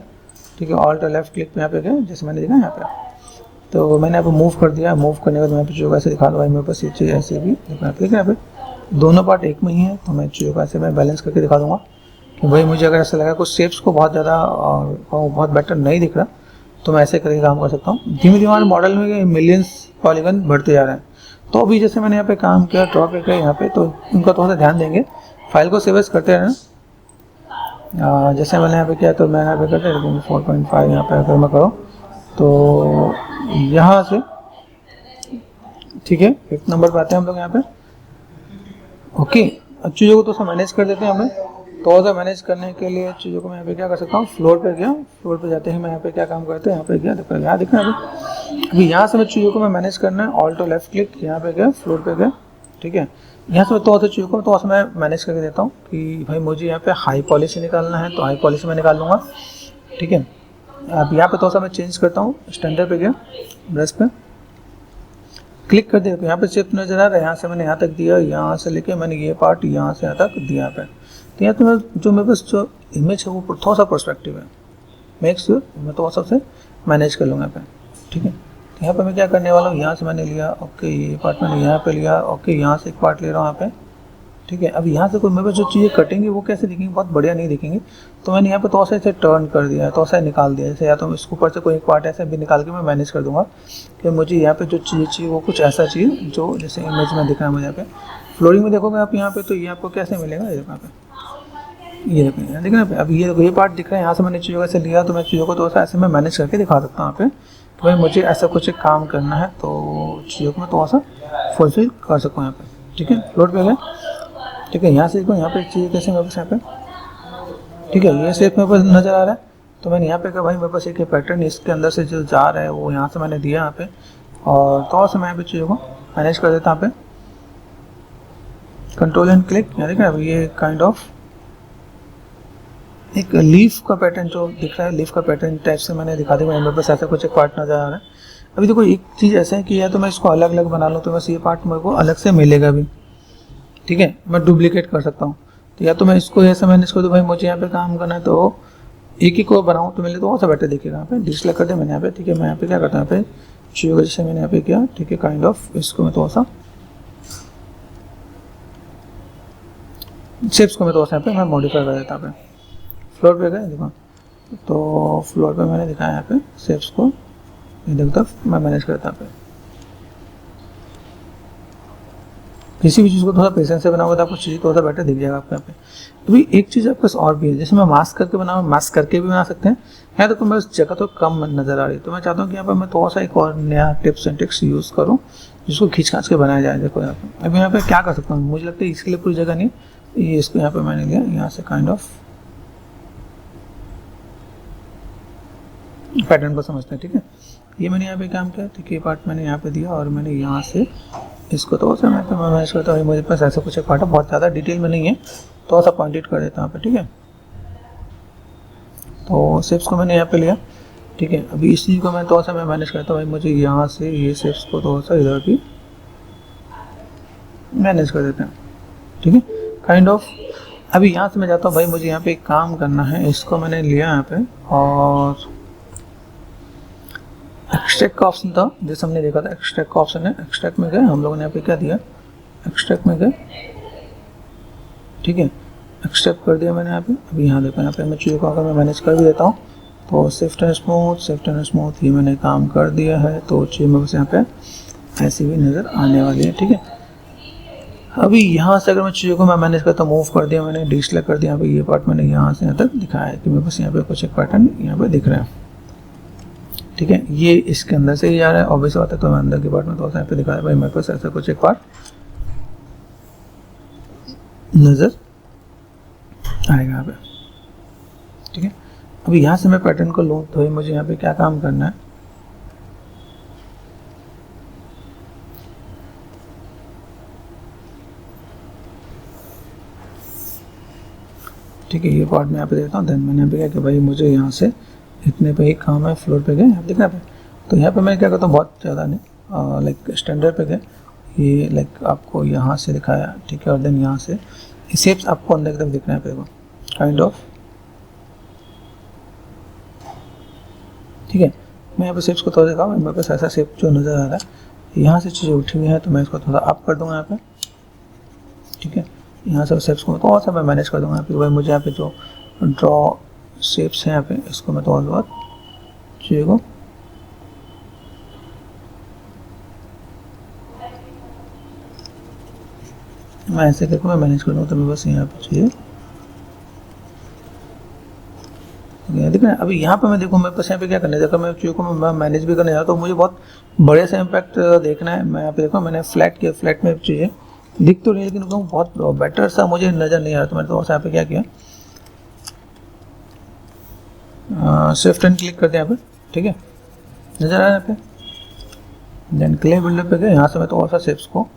[SPEAKER 1] ठीक है, ऑल्ट लेफ्ट क्लिक पे यहाँ पे गए, जैसे मैंने देखा यहाँ पे, तो मैंने यहाँ पे मूव कर दिया। मूव करने के बाद मैं चीज़ों को ऐसे दिखा दूँ, मेरे पास ये चीज़ ऐसे भी देखिए यहाँ पे दोनों पार्ट एक में ही है, तो मैं चीज़ों को ऐसे मैं बैलेंस करके दिखा दूँगा कि भाई मुझे अगर ऐसा लगा कुछ शेप्स को बहुत ज़्यादा और बहुत बेटर नहीं दिख रहा तो मैं ऐसे करके काम कर सकता हूँ। धीमे धीमे हमारे मॉडल में मिलियंस पॉलीगन बढ़ते जा रहे हैं। तो अभी जैसे मैंने यहाँ पे काम किया ड्रॉ करके यहाँ पे, तो उनका थोड़ा सा ध्यान देंगे, फाइल को सेव एज करते रहना। जैसे मैंने यहाँ पे किया तो मैं यहाँ पे करते लेकिन 4.5 यहाँ पे अगर मैं करूँ तो यहाँ से ठीक है 5th नंबर पे आते हैं हम लोग यहाँ पे। ओके, अब चीज़ों को तो सब मैनेज कर देते हैं हमें। तो सा मैनेज करने के लिए चीज़ों को मैं यहाँ पे क्या कर सकता हूँ, फ्लोर पे गया, फ्लोर पे जाते ही मैं यहाँ पे क्या काम करते हैं, यहाँ पे गया, देखो यहाँ दिख रहा है अभी यहाँ से मैं चीज़ों को मैं मैनेज करना है। ऑल्ट लेफ्ट क्लिक यहाँ पे गया, फ्लोर पे गया। ठीक है, यहाँ से मैं तो चीज़ों को तो मैं मैनेज करके देता हूँ कि भाई मुझे यहाँ पे हाई पॉलिश निकालना है तो हाई पॉलिश मैं निकाल लूँगा। ठीक है, अब यहाँ पे तो मैं चेंज करता हूँ, स्टैंडर्ड पे गया, ब्रश पे क्लिक कर दिया, यहाँ पे शिफ्ट नजर आ रहा है, यहाँ से मैंने यहाँ तक दिया, यहाँ से लेके मैंने ये पार्ट यहाँ से यहाँ तक दिया पे। तो यहाँ तो जो मेरे पास जो इमेज है वो थोड़ा सा पर्सपेक्टिव है, मेक श्योर मैं तो सबसे मैनेज कर लूँगा पे। ठीक है, तो यहाँ पे मैं क्या करने वाला हूँ, यहाँ से मैंने लिया, ओके ये पार्ट मैंने यहाँ पे लिया, ओके यहाँ से एक पार्ट ले रहा हूँ यहाँ पे। ठीक है, अब यहाँ से कोई मेरे पास जो चीज़ें कटेंगी वो कैसे दिखेंगी, बहुत बढ़िया नहीं दिखेंगी। तो मैंने यहाँ पे तो ऐसे टर्न कर दिया है, तो ऐसा निकाल दिया, जैसे या तो इसके ऊपर से कोई एक पार्ट ऐसे भी निकाल के मैं मैनेज कर दूंगा कि मुझे यहाँ पे जो चीज़ चाहिए वो कुछ ऐसा चाहिए जो जैसे इमेज में दिख रहा है मुझे यहाँ पे। फ्लोरिंग में देखोगे आप यहाँ पे तो ये आपको कैसे मिलेगा, ये देखो यहाँ पे, ये देखो यहाँ देखना पे। अब ये देखो ये पार्ट दिख रहा है, यहाँ से मैंने चीज़ों को ऐसे लिया तो मैं चीज़ों को तो ऐसे मैं मैनेज करके दिखा सकता हूँ यहाँ पे कि भाई मुझे ऐसा कुछ एक काम करना है तो चीज़ों को मैं थोड़ा सा फुलफिल कर सकूँ यहाँ पे। ठीक है, फ्लोर पे गए। ठीक है, यहाँ से देखो यहाँ पे चीज़ें कैसे मेरे पास यहाँ पे ठीक है, ये शेप मेरे पास नज़र आ रहा है। तो मैंने यहाँ पे कहा भाई मेरे पास एक पैटर्न इसके अंदर से जो जा रहा है वो यहाँ से मैंने दिया यहाँ पे, और थोड़ा सा मैं यहाँ पे चीज़ों को मैनेज कर देता यहाँ पे, कंट्रोल एंड क्लिक। यहाँ देख रहे हैं, ये काइंड ऑफ एक लीफ का पैटर्न जो दिख रहा है, लीफ का पैटर्न टाइप से मैंने दिखा दिया। मेरे पास ऐसा कुछ एक पार्ट नज़र आ रहा है। अभी देखो एक चीज़ ऐसा है कि या तो मैं इसको अलग अलग बना लूँ तो बस ये पार्ट मेरे को अलग से मिलेगा भी, ठीक है, मैं डुप्लीकेट कर सकता हूँ। तो या तो मैं इसको ऐसा मैनेज कर दूँ, भाई मुझे यहाँ पे काम करना है तो एक ही को बनाऊँ तो मेरे लिए तो और सा बेटर दिखेगा। यहाँ पे डिसलाइक कर दिया मैंने यहाँ पे, ठीक है। मैं यहाँ पे क्या करता हूँ, यहाँ पे चीज़ों को जैसे मैंने यहाँ पे किया, ठीक है, काइंड ऑफ इसको मैं थोड़ा सा शेप्स को मैं थोड़ा सा यहाँ पे मैं मॉडिफाई कर देता हूँ। फ्लोर पे गए देखो, तो फ्लोर पे मैंने दिखाया यहाँ पे शेप्स को इधर तक मैं मैनेज करता हूँ। किसी भी चीज़ को थोड़ा पेशेंस से बनाओगे तो आपको चीज़ थोड़ा सा बेटर दिख जाएगा आपके यहाँ पे। तो भी एक चीज़ आपके पास और भी है, जैसे मैं मास्क करके बनाऊँ, मास्क करके भी बना सकते हैं। यहाँ तो मेरे जगह तो कम नज़र आ रही है, तो मैं चाहता हूँ कि यहाँ पर मैं थोड़ा सा एक और नया टिप्स एंड ट्रिक्स यूज़ करूँ जिसको खींच खाँच के बनाया जाए। देखो यहाँ पे अभी यहाँ पे क्या कर सकता हूँ, मुझे लगता है इसके लिए पूरी जगह नहीं, ये इसको यहाँ पे मैंने लिया, यहाँ से काइंड ऑफ पैटर्न को समझते हैं, ठीक है। ये मैंने यहाँ पे काम किया, ठीक है, ये पार्ट मैंने यहाँ पे दिया और मैंने यहाँ से इसको थोड़ा सा मैं मैनेज करता हूँ। मुझे पास ऐसा कुछ एक पार्ट है, बहुत ज़्यादा डिटेल में नहीं है, थोड़ा सा पॉइंटेड कर देता हूँ यहाँ पे, ठीक है। तो शेप्स को मैंने यहाँ पे लिया, ठीक है। अभी इस चीज़ को मैं थोड़ा सा मैं मैनेज करता हूँ, भाई मुझे यहाँ से ये शेप्स को थोड़ा सा इधर भी मैनेज कर देते हैं, ठीक है, काइंड ऑफ। अभी यहाँ से मैं जाता हूँ, भाई मुझे यहाँ पे एक काम करना है, इसको मैंने लिया यहाँ पे और एक्सट्रैक्ट का ऑप्शन था, जैसे हमने देखा था एक्सट्रैक्ट का ऑप्शन है। एक्सट्रैक्ट में गए हम लोगों ने यहाँ पे क्या दिया, एक्सट्रैक्ट में गए, ठीक है, एक्सट्रैक्ट कर दिया मैंने यहाँ पे। अभी यहाँ देखो, यहाँ पे मैं चीज़ों को अगर मैं मैनेज कर भी देता हूँ तो शिफ्ट एंड स्मूथ ये मैंने काम कर दिया है, तो चीज़ में बस यहाँ पे ऐसी भी नज़र आने वाली है, ठीक है। अभी यहाँ से अगर मैं चीज़ों को मैं मैनेज करता हूँ, मूव कर दिया मैंने, डिसलाइक कर दिया, ये पार्ट मैंने यहाँ से यहाँ तक दिखाया है कि मेरे पास यहाँ पे कुछ एक पैटर्न यहाँ पे दिख रहा है, ठीक है। ये इसके अंदर से ही जा रहा है, ऑब्वियस बात है, तो मैं अंदर के पार्ट में थोड़ा सा यहाँ पे दिखाया, भाई मेरे पास ऐसा कुछ एक पार्ट नज़र आएगा यहाँ पे, ठीक है। अभी यहाँ से मैं पैटर्न को लूँ तो मुझे यहाँ पे क्या काम करना है, ठीक है। ये पार्ट मैं यहाँ पे देता हूँ, देन मैंने यहाँ पे क्या कि भाई मुझे यहाँ से इतने पे ही काम है, फ्लोर पे गए, यहाँ देखना पे। तो यहाँ पे मैं क्या करता हूँ, बहुत ज़्यादा नहीं, लाइक स्टैंडर्ड पे गए, ये लाइक आपको यहाँ से दिखाया, ठीक है, और देन यहाँ से शेप्स आपको अंदर की तरफ दिख रहे हैं पे को काइंड ऑफ, ठीक है। मैं यहाँ पे शेप्स को थोड़ा दिखाऊँ, मेरे पास ऐसा शेप जो नज़र आ रहा है, यहाँ से चीज़ें उठी हुई हैं तो मैं इसको थोड़ा अप कर दूँगा यहाँ पे, ठीक है। यहाँ से शेप्स को थोड़ा सा मैं मैनेज कर दूँगा यहाँ पे, भाई मुझे यहाँ पे जो ड्रॉ शेप्स हैं यहाँ पे, इसको मैं थोड़ा बहुत चीज़ों को मैं ऐसे करके मैं मैनेज कर दूँ, तो मैं बस यहाँ पे चाहिए दिख रहा है। अभी यहाँ पे मैं देखूँ मेरे पास यहाँ पे क्या करना है, अगर मैं चीज़ों को मैं मैनेज भी करने जा रहा तो मुझे बहुत बड़े से इम्पैक्ट देखना है। मैं यहाँ पे देखो मैंने फ्लैट किया, फ्लैट में चीज़ें दिख तो नहीं लेकिन बहुत बेटर सा मुझे नज़र नहीं आ रहा, तो मैंने थोड़ा सा यहाँ पे क्या किया, शिफ्ट एंड क्लिक कर दिया यहाँ पे, ठीक है, नज़र आ रहा है यहाँ पे। देन क्ले बिल्डर पे गए, यहाँ से मैं थोड़ा सा शेप्स को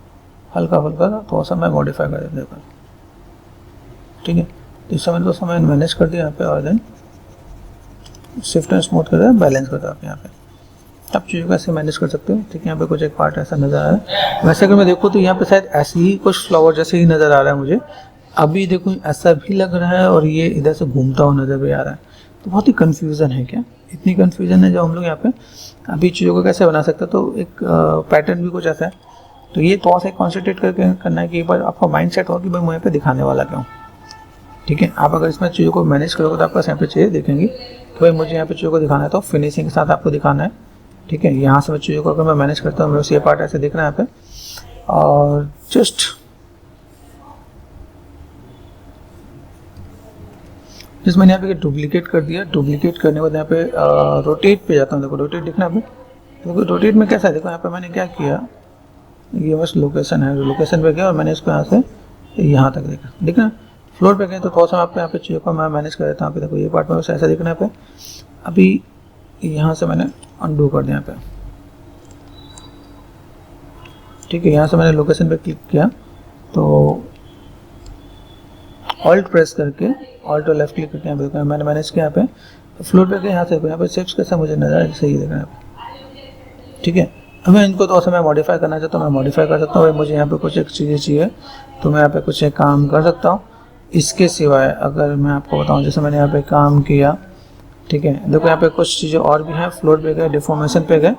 [SPEAKER 1] हल्का थोड़ा सा मैं मॉडिफाई कर देता हूँ, ठीक है। तो इस समय तो समय मैनेज कर दिया यहाँ पे, और देन शिफ्ट एंड स्मूथ कर दिया, बैलेंस कर दिया आप यहाँ पे। आप चीज़ों को ऐसे मैनेज कर सकते हो, ठीक है। यहाँ पे कुछ एक पार्ट ऐसा नज़र आ रहा है, वैसे अगर मैं देखूँ तो यहाँ पे शायद ऐसे ही कुछ फ्लावर जैसे ही नज़र आ रहा है मुझे। अभी देखो ऐसा भी लग रहा है और ये इधर से घूमता हुआ नज़र भी आ रहा है, तो बहुत ही कन्फ्यूज़न है। क्या इतनी कन्फ्यूज़न है जो हम लोग यहाँ पे अभी चीज़ों को कैसे बना सकते हैं, तो एक पैटर्न भी कुछ ऐसा है। तो ये थोड़ा सा कॉन्सेंट्रेट करके करना है कि एक बार आपका माइंड सेट हो कि भाई मैं यहाँ पे दिखाने वाला क्यों, ठीक है। आप अगर इसमें चीज़ों को मैनेज करोगे तो आपका यहाँ पे चीज़ें देखेंगे कि भाई मुझे यहाँ पे चीज़ों को दिखाना है, तो फिनिशिंग के साथ आपको दिखाना है, ठीक है। यहाँ से मैं चीज़ों को अगर मैं मैनेज करता हूँ, मेरे ये पार्ट ऐसे दिख रहा है यहाँ पे, और जस्ट मैंने यहाँ पे डुप्लीकेट कर दिया। डुप्लीकेट करने के बाद यहाँ पे रोटेट पे जाता हूँ, देखो रोटेट दिखना है। देखो रोटेट में कैसा है, देखो यहाँ पे मैंने क्या किया, ये बस लोकेशन है, लोकेशन पे गया और मैंने इसको यहाँ से यहाँ तक देखा, फ्लोर पे गए तो थोड़ा सा आपको यहाँ पे चीज़ों को मैं मैनेज कर देता हूँ। देखो ये पार्ट में बस ऐसा दिखना है पे। अभी यहाँ से मैंने अनडू कर दिया यहाँ पे, ठीक है। यहाँ से मैंने लोकेशन पे क्लिक किया तो ऑल्ट प्रेस करके ऑल्ट और लेफ्ट क्लिक करके यहाँ पे मैंने मैनेज किया यहाँ पे। तो फ्लोर पे गए यहाँ से यहाँ पे शेप्स कैसा मुझे नजर आए, सही दिख रहा है, ठीक है। अब मैं इनको तो मैं मॉडिफाई करना चाहता हूँ, मैं मॉडिफाई कर सकता हूँ। मुझे यहाँ पे कुछ एक चीज़ें चाहिए तो मैं यहाँ पे कुछ एक काम कर सकता हूँ। इसके सिवाय अगर मैं आपको बताऊँ, जैसे मैंने यहाँ पे काम किया, ठीक है। देखो यहाँ पे कुछ चीज़ें और भी हैं। फ्लोर पे गए, डिफॉर्मेशन पे गए,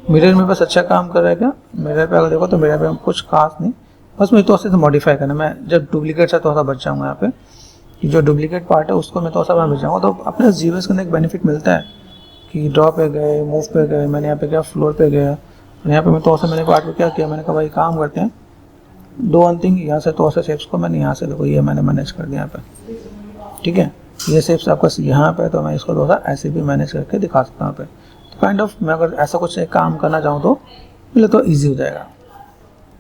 [SPEAKER 1] मिरर में बस अच्छा काम कर रहा है क्या। मिरर पे अगर देखो तो मिरर पे कुछ खास नहीं, बस मुझे तो से मॉडिफाई करना। मैं जब डुप्लीकेट से थोड़ा सा बच जाऊँगा यहाँ पे, जो डुप्लीकेट पार्ट है उसको मैं थोड़ा सा मैं बच जाऊँगा। तो अपने जीवेस के अंदर एक बेनिफिट मिलता है कि ड्रॉ पे गए, मूव पे गए, मैंने यहाँ पे क्या फ्लोर पे गया और यहाँ पे मैं थोड़ा सा मैंने पार्ट को क्या किया, मैंने कहा भाई काम करते हैं दो अनथिंग, यहाँ से थोड़ा सा शेप्स को मैंने यहाँ से देखो ये मैंने मैनेज कर दिया यहाँ पे, ठीक है। ये शेप्स आपका यहाँ पे, तो मैं इसको थोड़ा सा ऐसे भी मैनेज करके दिखा सकता हूँ यहाँ पे। तो काइंड ऑफ मैं अगर ऐसा कुछ एक काम करना चाहूँ तो पहले तो ईजी हो जाएगा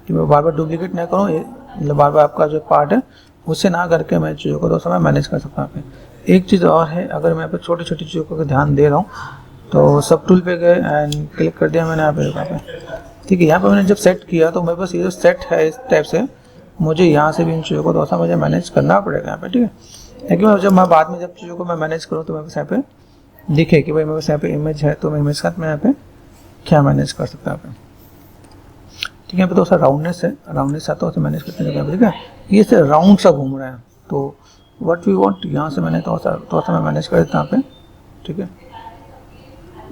[SPEAKER 1] कि मैं बार बार डुप्लीकेट नहीं करूँ, मतलब बार बार आपका जो पार्ट है उससे ना करके मैं चीज़ों को थोड़ा सा मैं मैनेज कर सकता हूँ यहाँ पे। एक चीज़ और है, अगर मैं यहाँ पे छोटी छोटी चीज़ों को ध्यान दे रहा हूँ तो सब टूल पे गए एंड क्लिक कर दिया मैंने यहाँ पे, ठीक है। यहाँ पे मैंने जब सेट किया तो मेरे पास ये जो सेट है इस टाइप से, मुझे यहाँ से भी इन चीज़ों को थोड़ा सा मुझे मैनेज करना पड़ेगा यहाँ पे, ठीक है। लेकिन जब मैं बाद में जब चीज़ों को मैं मैनेज करूँ तो मेरे पास यहाँ पे दिखे कि भाई मेरे पास यहाँ पे इमेज है, तो मैं इमेज के साथ मैं यहाँ पे क्या मैनेज कर सकता हूँ यहाँ पे, ठीक है। यहाँ पे थोड़ा सा राउंडनेस है, राउंडनेस आता है तो मैनेज करते हैं, ठीक है। ये से राउंड सा घूम रहा है तो व्हाट वी वांट, यहाँ से मैंने थोड़ा सा मैं मैनेज कर देता हूँ यहाँ पे, ठीक है।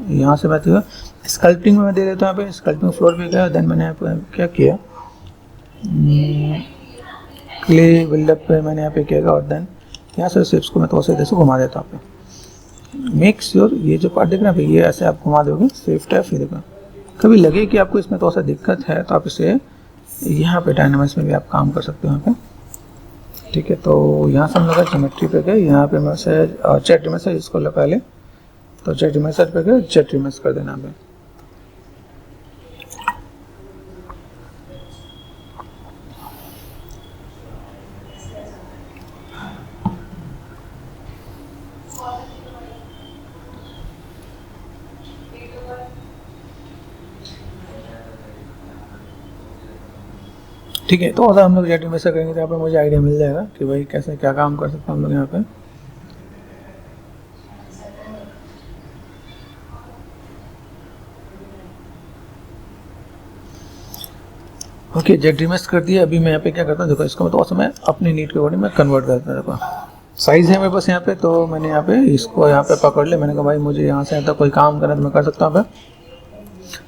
[SPEAKER 1] यहाँ से मैं स्कल्पटिंग में मैं दे देता हूँ यहाँ पे। स्कल्पटिंग फ्लोर पे गया, देन मैंने यहाँ पे क्या किया, क्ले बिल्डअप पे मैंने यहाँ पे किया और देन यहाँ से शेप्स को मैं थोड़ा सा जैसे घुमा देता हूँ। मेक श्योर ये जो पार्ट देखना ये ऐसे आप घुमा दोगे, सेफ टैप ये देखो। कभी लगे कि आपको इसमें थोड़ा सा दिक्कत है तो आप इसे यहाँ पे डायनामिक्स में भी आप काम कर सकते हो यहाँ पे, ठीक है। तो यहाँ से हम लोग ज्योमेट्री पे गए, यहाँ पे मैं से चेट इमेज इसको लगा ले, तो चेट इमेज पे गए, चेट इमेज कर देना पे, ठीक है। तो अगर हम लोग जेट इमेज से करेंगे तो यहाँ पे मुझे आइडिया मिल जाएगा कि भाई कैसे क्या काम कर सकते हैं हम लोग यहाँ पे। ओके, जेट इमेज कर दिया। अभी मैं यहाँ पे क्या करता हूँ, देखो इसको मैं थोड़ा सा मैं अपनी नीड के अकॉर्डिंग मैं कन्वर्ट करता हूँ। देखो साइज़ है मेरे पास यहाँ पे, तो मैंने यहाँ पे इसको यहाँ पे पकड़ ले, मैंने कहा भाई मुझे यहाँ से यहाँ तक कोई काम करना तो मैं कर सकता हूँ।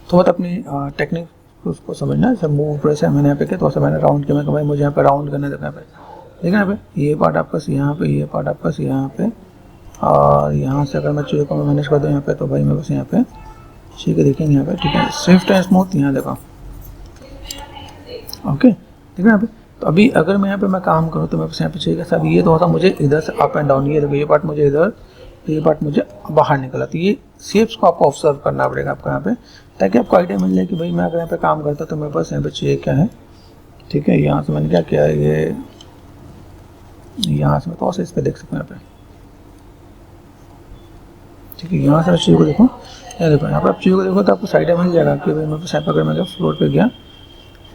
[SPEAKER 1] तो मतलब अपनी टेक्निक उसको समझना, जैसे मूव प्रेस है मैंने यहाँ पे किया, तो मैंने राउंड किया, मैं कहा भाई मुझे यहाँ पे राउंड करना देखना पे, देखा यहाँ पे ये पार्ट आपका यहाँ पे, ये पार्ट आपका यहाँ पे, और यहाँ से अगर मैं चीज़ों को मैनेज कर दूँ यहाँ पे, तो भाई मेरे पास यहाँ पे ठीक है, देखेंगे यहाँ पे, ठीक है। स्विफ्ट एंड स्मूथ यहाँ देखो, ओके, ठीक है यहाँ पे। तो अभी अगर मैं यहाँ पे मैं काम करूँ तो मेरे पास यहाँ पे चाहिए सब, ये थोड़ा सा मुझे इधर से अप एंड डाउन, ये देखो ये पार्ट मुझे इधर, ये पार्ट मुझे बाहर निकला, तो ये शेप्स को आपको ऑब्जर्व करना पड़ेगा आपको यहाँ पे, ताकि आपको आइडिया मिल जाए कि भाई मैं अगर यहाँ पे काम करता तो मेरे पास यहाँ पे चाहिए क्या है, ठीक है। यहाँ से मैंने क्या किया, ये यहाँ से मैं थोड़ा सा इस पर देख सकता हूँ यहाँ पे, ठीक है। यहाँ से चीज़ को देखो, यहाँ देखो यहाँ पर आप चीज़ को देखो तो आपको आइडिया मिल जाएगा कि भाई मेरे पास यहाँ पर अगर मैं गया फ्लोर पे गया,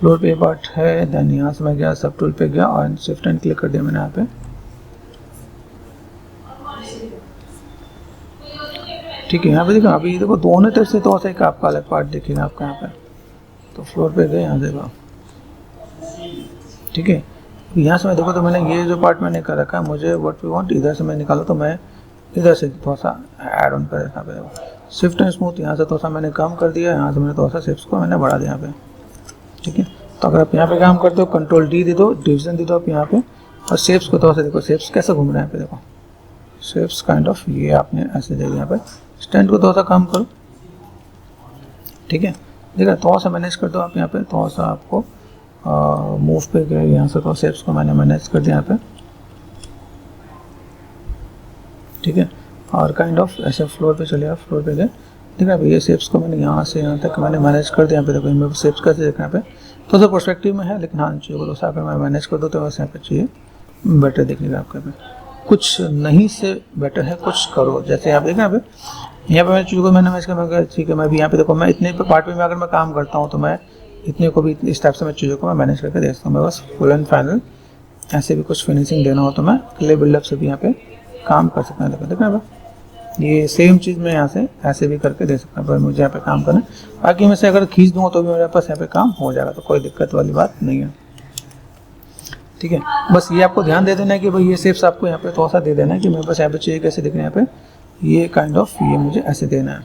[SPEAKER 1] फ्लोर पे पार्ट है, देन यहाँ से मैं गया सब टूल पे गया और शिफ्ट एंड क्लिक कर दिया मैंने यहाँ पे, ठीक है। यहाँ पे देखो अभी देखो दोनों तरफ से तो एक आपका अलग पार्ट दिखेगा आपका यहाँ पे, तो फ्लोर पे गए यहाँ देखो, ठीक है। यहाँ से मैं देखो तो मैंने ये जो पार्ट मैंने कर रखा है, मुझे व्हाट वी वांट इधर से मैं निकाला तो मैं इधर से थोड़ा सा ऐड ऑन कर देता पे, शिफ्ट एंड स्मूथ यहाँ से थोड़ा सा मैंने कम कर दिया, यहाँ से मैंने थोड़ा सा शेप्स को मैंने बढ़ा दिया यहाँ पे, ठीक है। तो अगर आप यहाँ पे काम करते हो कंट्रोल डी दे दो, डिवीजन दे दो आप यहाँ पे, और शेप्स को थोड़ा सा देखो शेप्स कैसे घूम रहे हैं यहाँ पे, देखो शेप्स काइंड ऑफ ये आपने ऐसे दे दिया यहाँ पे, स्टैंड को थोड़ा सा कम करो, ठीक है। देखा थोड़ा सा मैनेज कर दो आप यहाँ पे, थोड़ा सा आपको मूव पे गए, यहाँ से थोड़ा शेप्स को मैंने मैनेज कर दिया यहाँ पे, ठीक है। और काइंड ऑफ ऐसे फ्लोर पे चले आप, फ्लोर पे गए, ठीक है। ये शेप्स को मैंने यहाँ से यहाँ तक मैंने मैनेज कर दिया यहाँ पे, देखो इनमें शेप्स कैसे देखना यहाँ पे, तो पर्सपेक्टिव में है, लेकिन हाँ चीज़ों को थोड़ा सा अगर मैं मैनेज कर दूँ तो वैसे यहाँ पे चाहिए बेटर दिखेगा आपके पे। कुछ नहीं से बेटर है कुछ करो, जैसे आप देखें यहाँ पे मैं चीज़ों को मैंने मैच कर, ठीक है मैं भी यहाँ पे देखो मैं इतने पे पार्ट में अगर मैं काम करता हूँ तो मैं इतने को भी इस टाइप से मैं चीज़ों को मैं मैनेज करके दे सकता हूँ। मैं बस फुल एंड फाइनल ऐसे भी कुछ फिनिशिंग देना हो तो मैं क्ले बिल्डअप से भी यहाँ पे काम कर सकता हूँ। देखो यहाँ पे ये सेम चीज़ मैं यहाँ से ऐसे भी करके दे सकता हूँ, पर मुझे यहाँ पे काम करना है। बाकी मैं से अगर खींच दूँगा तो भी मेरे पास यहाँ पे काम हो जाएगा, तो कोई दिक्कत वाली बात नहीं है, ठीक है। बस ये आपको ध्यान दे देना है कि भाई ये शेप्स आपको यहाँ पे थोड़ा सा दे देना है कि मेरे पास यहाँ पे चाहिए कैसे दिखना है, यहाँ पे ये काइंड ऑफ ये मुझे ऐसे देना है,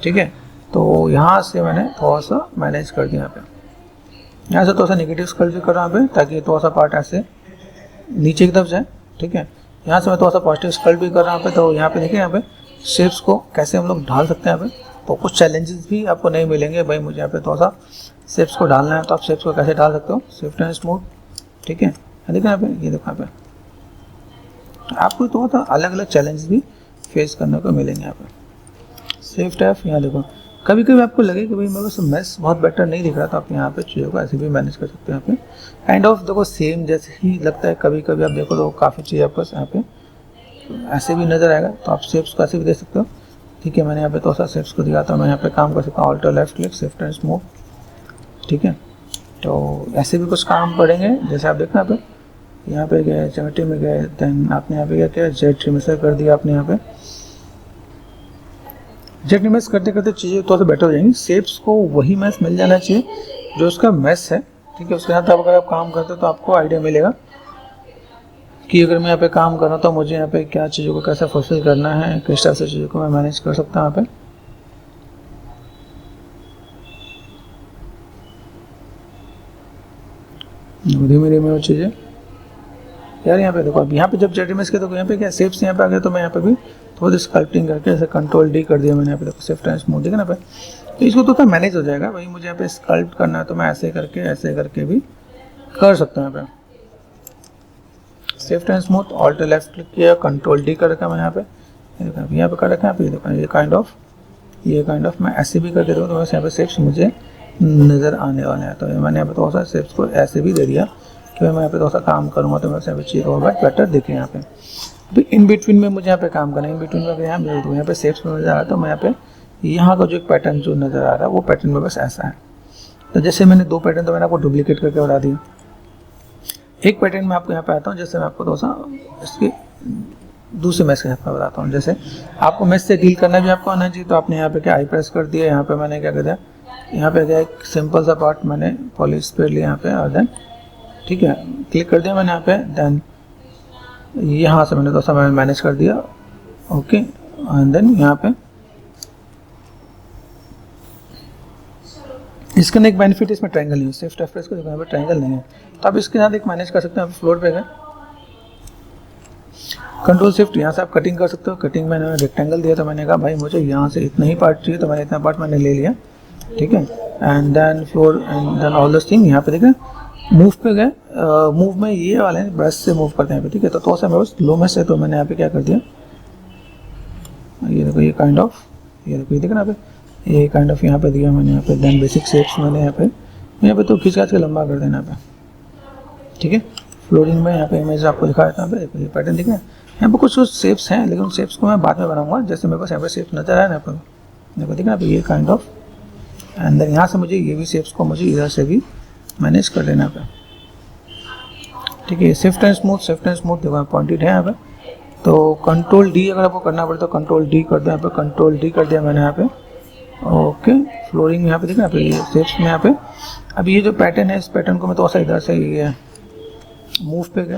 [SPEAKER 1] ठीक है। तो यहाँ से मैंने थोड़ा सा मैनेज कर दिया, यहाँ पे यहाँ से थोड़ा सा नेगेटिव स्कल्प भी कर रहा हूँ यहाँ पे, ताकि थोड़ा सा पार्ट ऐसे नीचे की तरफ जाए, ठीक है। यहाँ से मैं थोड़ा सा पॉजिटिव स्कल्प भी कर रहा हूँ यहाँ पे। तो यहाँ पे देखिए यहाँ पे शेप्स को कैसे हम लोग ढाल सकते हैं यहाँ पे, तो कुछ चैलेंजेस भी आपको नहीं मिलेंगे। भाई मुझे यहाँ पे थोड़ा सा शेप्स को ढालना है, तो आप शेप्स को कैसे डाल सकते हो, स्विफ्ट एंड स्मूथ, ठीक है। देखो यहाँ पे, ये देखो यहाँ पे आपको थोड़ा सा अलग अलग चैलेंजेस भी फेस करने को मिलेंगे यहाँ पे। स्विफ्ट एफ, यहाँ देखो कभी कभी आपको लगे कि भाई मेरे को मैच बहुत बेटर नहीं दिख रहा, तो आप यहाँ पे चीज़ों को ऐसे भी मैनेज कर सकते हैं। यहाँ पे काइंड ऑफ देखो सेम जैसे ही लगता है, कभी कभी आप देखो तो काफ़ी चीज़ आपको यहाँ पे ऐसे भी नज़र आएगा, तो आप शेप्स को ऐसे भी दे सकते हो, ठीक है। मैंने यहाँ पे थोड़ा सा शेप्स को दिया था, मैं यहाँ पे काम कर सकता हूँ alter left click swift and smooth, ठीक है। तो ऐसे भी कुछ काम पड़ेंगे, जैसे आप देखना यहाँ पे गए चमटी में गए, देन आपने यहाँ पे क्या किया जेट ट्रिमेसर कर दिया आपने यहाँ पे। जेट ट्रिमेस करते करते चीज़ें थोड़ा सा बेटर हो जाएंगी। शेप्स को वही मैच मिल जाना चाहिए जो उसका मैच है, ठीक है। उसके साथ आप अगर आप काम करते हो तो आपको आइडिया मिलेगा कि अगर मैं यहाँ पे काम कर रहा हूँ तो मुझे यहाँ पे क्या चीज़ों को कैसे फुलफिल करना है, किस तरह से चीज़ों को मैं मैनेज कर सकता हूँ यहाँ पे। धीमे धीमे वो चीज़ें यार यहाँ पे देखो, अब यहाँ पे जब जेट ट्रिमेस के तो यहाँ पे क्या शेप्स यहाँ पे आ गए, तो मैं यहाँ पे भी थोड़ी स्कल्पटिंग करके ऐसे कंट्रोल डी कर दिया मैंने यहाँ पे, देखो स्विफ्ट एंड स्मूथ, देखा ना पे। तो इसको तो मैनेज हो जाएगा। भाई मुझे यहाँ पे स्कल्प्ट करना है तो मैं ऐसे करके भी कर सकता हूँ यहाँ पे। Swift and smooth alter left click किया, कंट्रोल डी कर रखा मैं यहाँ पे कर रखा है। देखो ये काइंड ऑफ मैं ऐसे भी करके देखूँ तो बस यहाँ पे शेप्स मुझे नज़र आने वाले हैं। तो मैंने यहाँ पे थोड़ा सा शेप्स को ऐसे भी दे दिया कि मैं यहाँ पे थोड़ा सा काम करूँगा तो मेरे यहाँ पे चीज़ और बेटर दिखे यहाँ पे। अभी इन बिटवीन में मुझे यहाँ पे काम करना है, इन बिटवीन में अगर यहाँ पे शेप्स में नज़र आ रहा है तो मैं यहाँ पे यहाँ का जो एक पैटर्न जो नज़र आ रहा है वो पैटर्न में बस ऐसा है। तो जैसे मैंने दो पैटर्न तो मैंने आपको डुप्लीकेट करके बढ़ा दिया। एक पैटर्न में आपको यहाँ पे आता हूँ, जैसे मैं आपको थोड़ा सा इसके दूसरे मैच के साथ में बताता हूँ। जैसे आपको मैच से डील करना भी आपको आना चाहिए, तो आपने यहाँ पे क्या आई प्रेस कर दिया, यहाँ पे मैंने क्या कर दिया, यहाँ पे क्या एक सिंपल सा पार्ट मैंने पॉलिश पे लिया यहाँ पे, और देन ठीक है क्लिक कर दिया मैंने यहाँ पे, देन यहाँ से मैंने थोड़ा सा मैनेज कर दिया, ओके। एंड देन यहाँ पे इसका एक बेनिफिट इसमें ट्रायंगल नहीं है, सिर्फ एफ प्रेस को यहाँ पे ट्रायंगल नहीं है, तो आप इसके साथ एक मैनेज कर सकते हैं। आप फ्लोर पे गए कंट्रोल शिफ्ट, यहाँ से आप कटिंग कर सकते हो। कटिंग मैंने रेक्टेंगल दिया तो मैंने कहा भाई मुझे यहाँ से इतना ही पार्ट चाहिए, तो मैंने इतना पार्ट मैंने ले लिया, ठीक है। And then floor and then all this thing, यहाँ पे देखें मूव पे गए, मूव में ये वाले ब्रश से मूव करते हैं यहाँ पे, ठीक है। तो थोड़ा सा मेरे लो में से तो मैंने यहाँ पे क्या कर दिया, ये देखो ये काइंड ऑफ, ये देखो ये देखना यहाँ पे, ये काइंड ऑफ यहाँ पे दिया मैंने यहाँ पे। देन बेसिक शेप्स मैंने यहाँ पे तो खींच के लंबा कर देना यहाँ पे, ठीक है। फ्लोरिंग में यहाँ पे इमेज आपको दिखा देता हूँ, ये पैटर्न दिखे यहाँ पे कुछ शेप्स हैं, लेकिन उन शेप्स को मैं बाद में बनाऊंगा। जैसे मेरे पास यहाँ पे शेप्स नजर आया ना यहाँ पर, देखो देखना ये काइंड ऑफ, एंड देन यहाँ से मुझे ये भी शेप्स को मुझे इधर से भी मैनेज कर लेना पे, ठीक है। स्विफ्ट एंड स्मूथ देखो पॉइंटेड है यहाँ पे, तो कंट्रोल डी अगर आपको करना पड़े तो कंट्रोल डी कर दो यहाँ पे, कंट्रोल डी कर दिया मैंने यहाँ पे, ओके। फ्लोरिंग यहाँ पे देखना पे, ये शेप्स में यहाँ पे। अब ये जो पैटर्न है, इस पैटर्न को मैं थोड़ा सा इधर से ये मूव पे गया,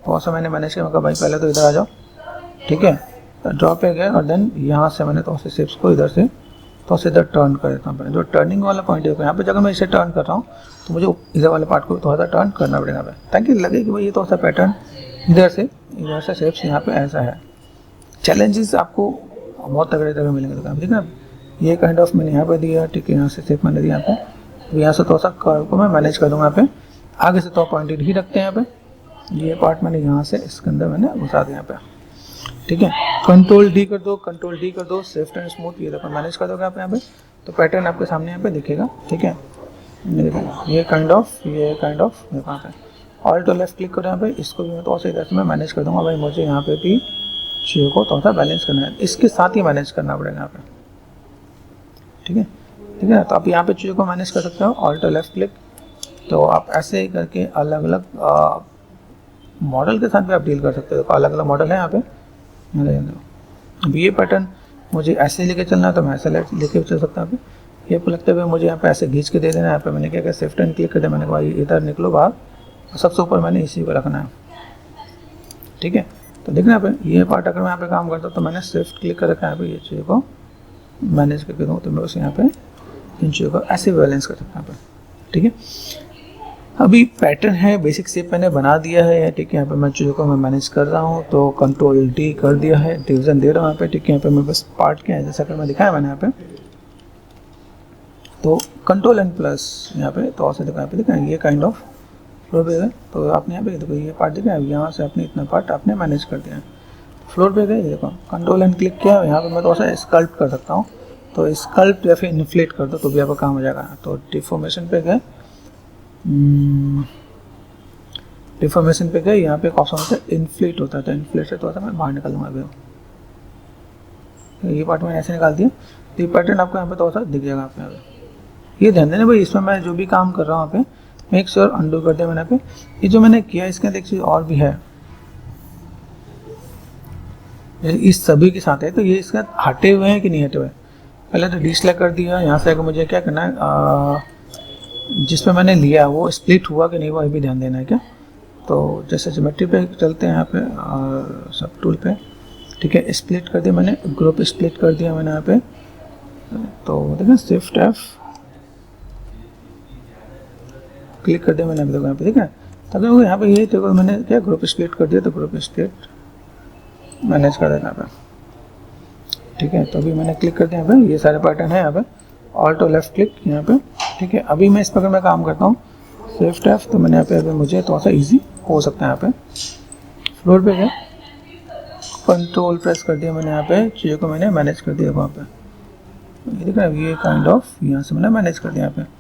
[SPEAKER 1] थोड़ा सा मैंने मैनेज किया, मैं कहा भाई पहले तो इधर आ जाओ, ठीक है। ड्रॉ पे गया और देन यहाँ से मैंने थोड़ा सा शेप्स को इधर से तो इधर टर्न कर देता हूँ। जो टर्निंग वाला पॉइंट है यहाँ पे, जगह मैं इसे टर्न कर रहा हूँ तो मुझे इधर वाले पार्ट को थोड़ा सा टर्न करना पड़ेगा पे, ताकि लगे कि भाई ये थोड़ा सा पैटर्न इधर से शेप्स यहाँ पे ऐसा है। चैलेंजेस आपको बहुत तगड़े तगड़े मिलेंगे, तो ठीक है। ये काइंड ऑफ मैंने यहाँ पे दिया, ठीक है। यहाँ से शेप मैंने दिया यहाँ पे, यहाँ से थोड़ा सा कर्व को मैं मैनेज कर दूँगा यहाँ पे। आगे से तो पॉइंटेड ही रखते हैं यहाँ पे, ये पार्ट मैंने यहाँ से इसके अंदर मैंने घुसा दिया यहाँ पे, ठीक है। कंट्रोल डी कर दो, स्विफ्ट एंड स्मूथ, ये देखो मैनेज कर दोगे आप यहाँ पे, तो पैटर्न आपके सामने यहाँ पे दिखेगा, ठीक है। ये देखो ये काइंड ऑफ यहाँ पे, ऑल्ट और लेफ्ट क्लिक करो यहाँ पे, इसको भी मैं थोड़ा सा इधर से मैं मैनेज कर दूंगा। भाई मुझे यहाँ पे भी चीज़ों को थोड़ा सा बैलेंस करना है, इसके साथ ही मैनेज करना पड़ेगा यहाँ पे, ठीक है ना। तो आप यहाँ पे चीज़ों को मैनेज कर सकते हो, ऑल्ट और लेफ्ट क्लिक। तो आप ऐसे ही करके अलग अलग मॉडल के साथ भी आप डील कर सकते हो। अलग अलग मॉडल है यहाँ पे। अब ये पैटर्न मुझे ऐसे लेके चलना है तो मैं ऐसे लेके चल सकता हूँ। ये लगते हुए मुझे यहाँ पे ऐसे खींच के दे देना है। यहाँ पे मैंने क्या किया, शिफ्ट एंड क्लिक कर दिया। मैंने कहा भाई इधर निकलो बाहर, सबसे ऊपर मैंने इसी को रखना है, ठीक है। तो देखना यहाँ पे ये पार्ट अगर मैं यहाँ पे काम करता हूँ तो मैंने शिफ्ट क्लिक कर रखा है यहाँ पे, ये चीज़ों को मैनेज करके दूँ तो मैं बस यहाँ पे इन चीज़ों को ऐसे बैलेंस कर सकता हूँ यहाँ पे, ठीक है। अभी पैटर्न है, बेसिक शेप मैंने बना दिया है, ठीक है। यहाँ पे मैं चीज़ों को मैं मैनेज कर रहा हूँ तो कंट्रोल डी कर दिया है, डिवीजन दे रहा हूँ यहाँ पे, ठीक है। यहाँ पे मैं बस पार्ट क्या है जैसा कि मैं दिखाया मैंने यहाँ पे, तो कंट्रोल एंड प्लस यहाँ पे तो ऐसे देखो, यहाँ पे देखा ये काइंड ऑफ फ्लोर पे गए। तो आपने यहाँ पे देखो ये पार्ट देखा है, यहाँ से आपने इतना पार्ट आपने मैनेज कर दिया है। फ्लोर पे गए, देखो कंट्रोल एंड क्लिक किया, यहाँ पे मैं थोड़ा सा स्कल्प्ट कर सकता हूँ, तो स्कल्प्ट या फिर इन्फ्लेट कर दो तो भी आपका काम हो जाएगा। तो डिफॉर्मेशन पे गए, डिफॉर्मेशन पे गए, यहाँ पे एक ऑप्शन होता है इन्फ्लेट होता है, तो इन्फ्लेट से थोड़ा सा मैं बाहर निकाल दूँगा अभी। ये पार्ट मैंने ऐसे निकाल दिया, तो ये पैटर्न आपको यहाँ पे थोड़ा सा दिख जाएगा आपको यहाँ पे। ये ध्यान देना भाई, इसमें मैं जो भी काम कर रहा हूँ यहाँ पे मेक श्योर अंडू कर दिया मैंने यहाँ पे। ये जो मैंने किया इसके अंदर एक चीज़ और भी है, इस सभी के साथ है, तो ये इसके हटे हुए हैं कि नहीं हटे हुए। पहले तो डिसलाइक कर दिया, यहाँ से आकर मुझे क्या करना है, जिसमें मैंने लिया वो स्प्लिट हुआ कि नहीं हुआ, ये भी ध्यान देना है क्या। तो जैसे ज्योमेट्री पे चलते हैं यहाँ पे सब टूल पे, ठीक है। स्प्लिट कर दिया मैंने, ग्रुप स्प्लिट कर दिया मैंने यहाँ पे। तो देखिए शिफ्ट एफ क्लिक कर दिया मैंने अभी तक यहाँ पे, ठीक है। तब वो यहाँ पे ये देखो मैंने क्या ग्रुप स्प्लिट कर दिया, तो ग्रुप स्प्लिट मैनेज कर देना यहाँ पे, ठीक है। तो अभी मैंने क्लिक कर दिया यहाँ पे, ये सारे पैटर्न है यहाँ पे, ऑल्ट और लेफ्ट क्लिक यहाँ पे, ठीक है। अभी मैं इस पर मैं काम करता हूँ शिफ्ट एफ, तो मैंने यहाँ पे अभी मुझे थोड़ा सा ईजी हो सकता है यहाँ पे। फ्लोर पे गया, कंट्रोल प्रेस कर दिया मैंने यहाँ पे, चीज़ों को मैंने मैनेज कर दिया वहाँ पे, ये दिख रहा है, ये काइंड ऑफ यहाँ से मैंने मैनेज कर दिया यहाँ पे।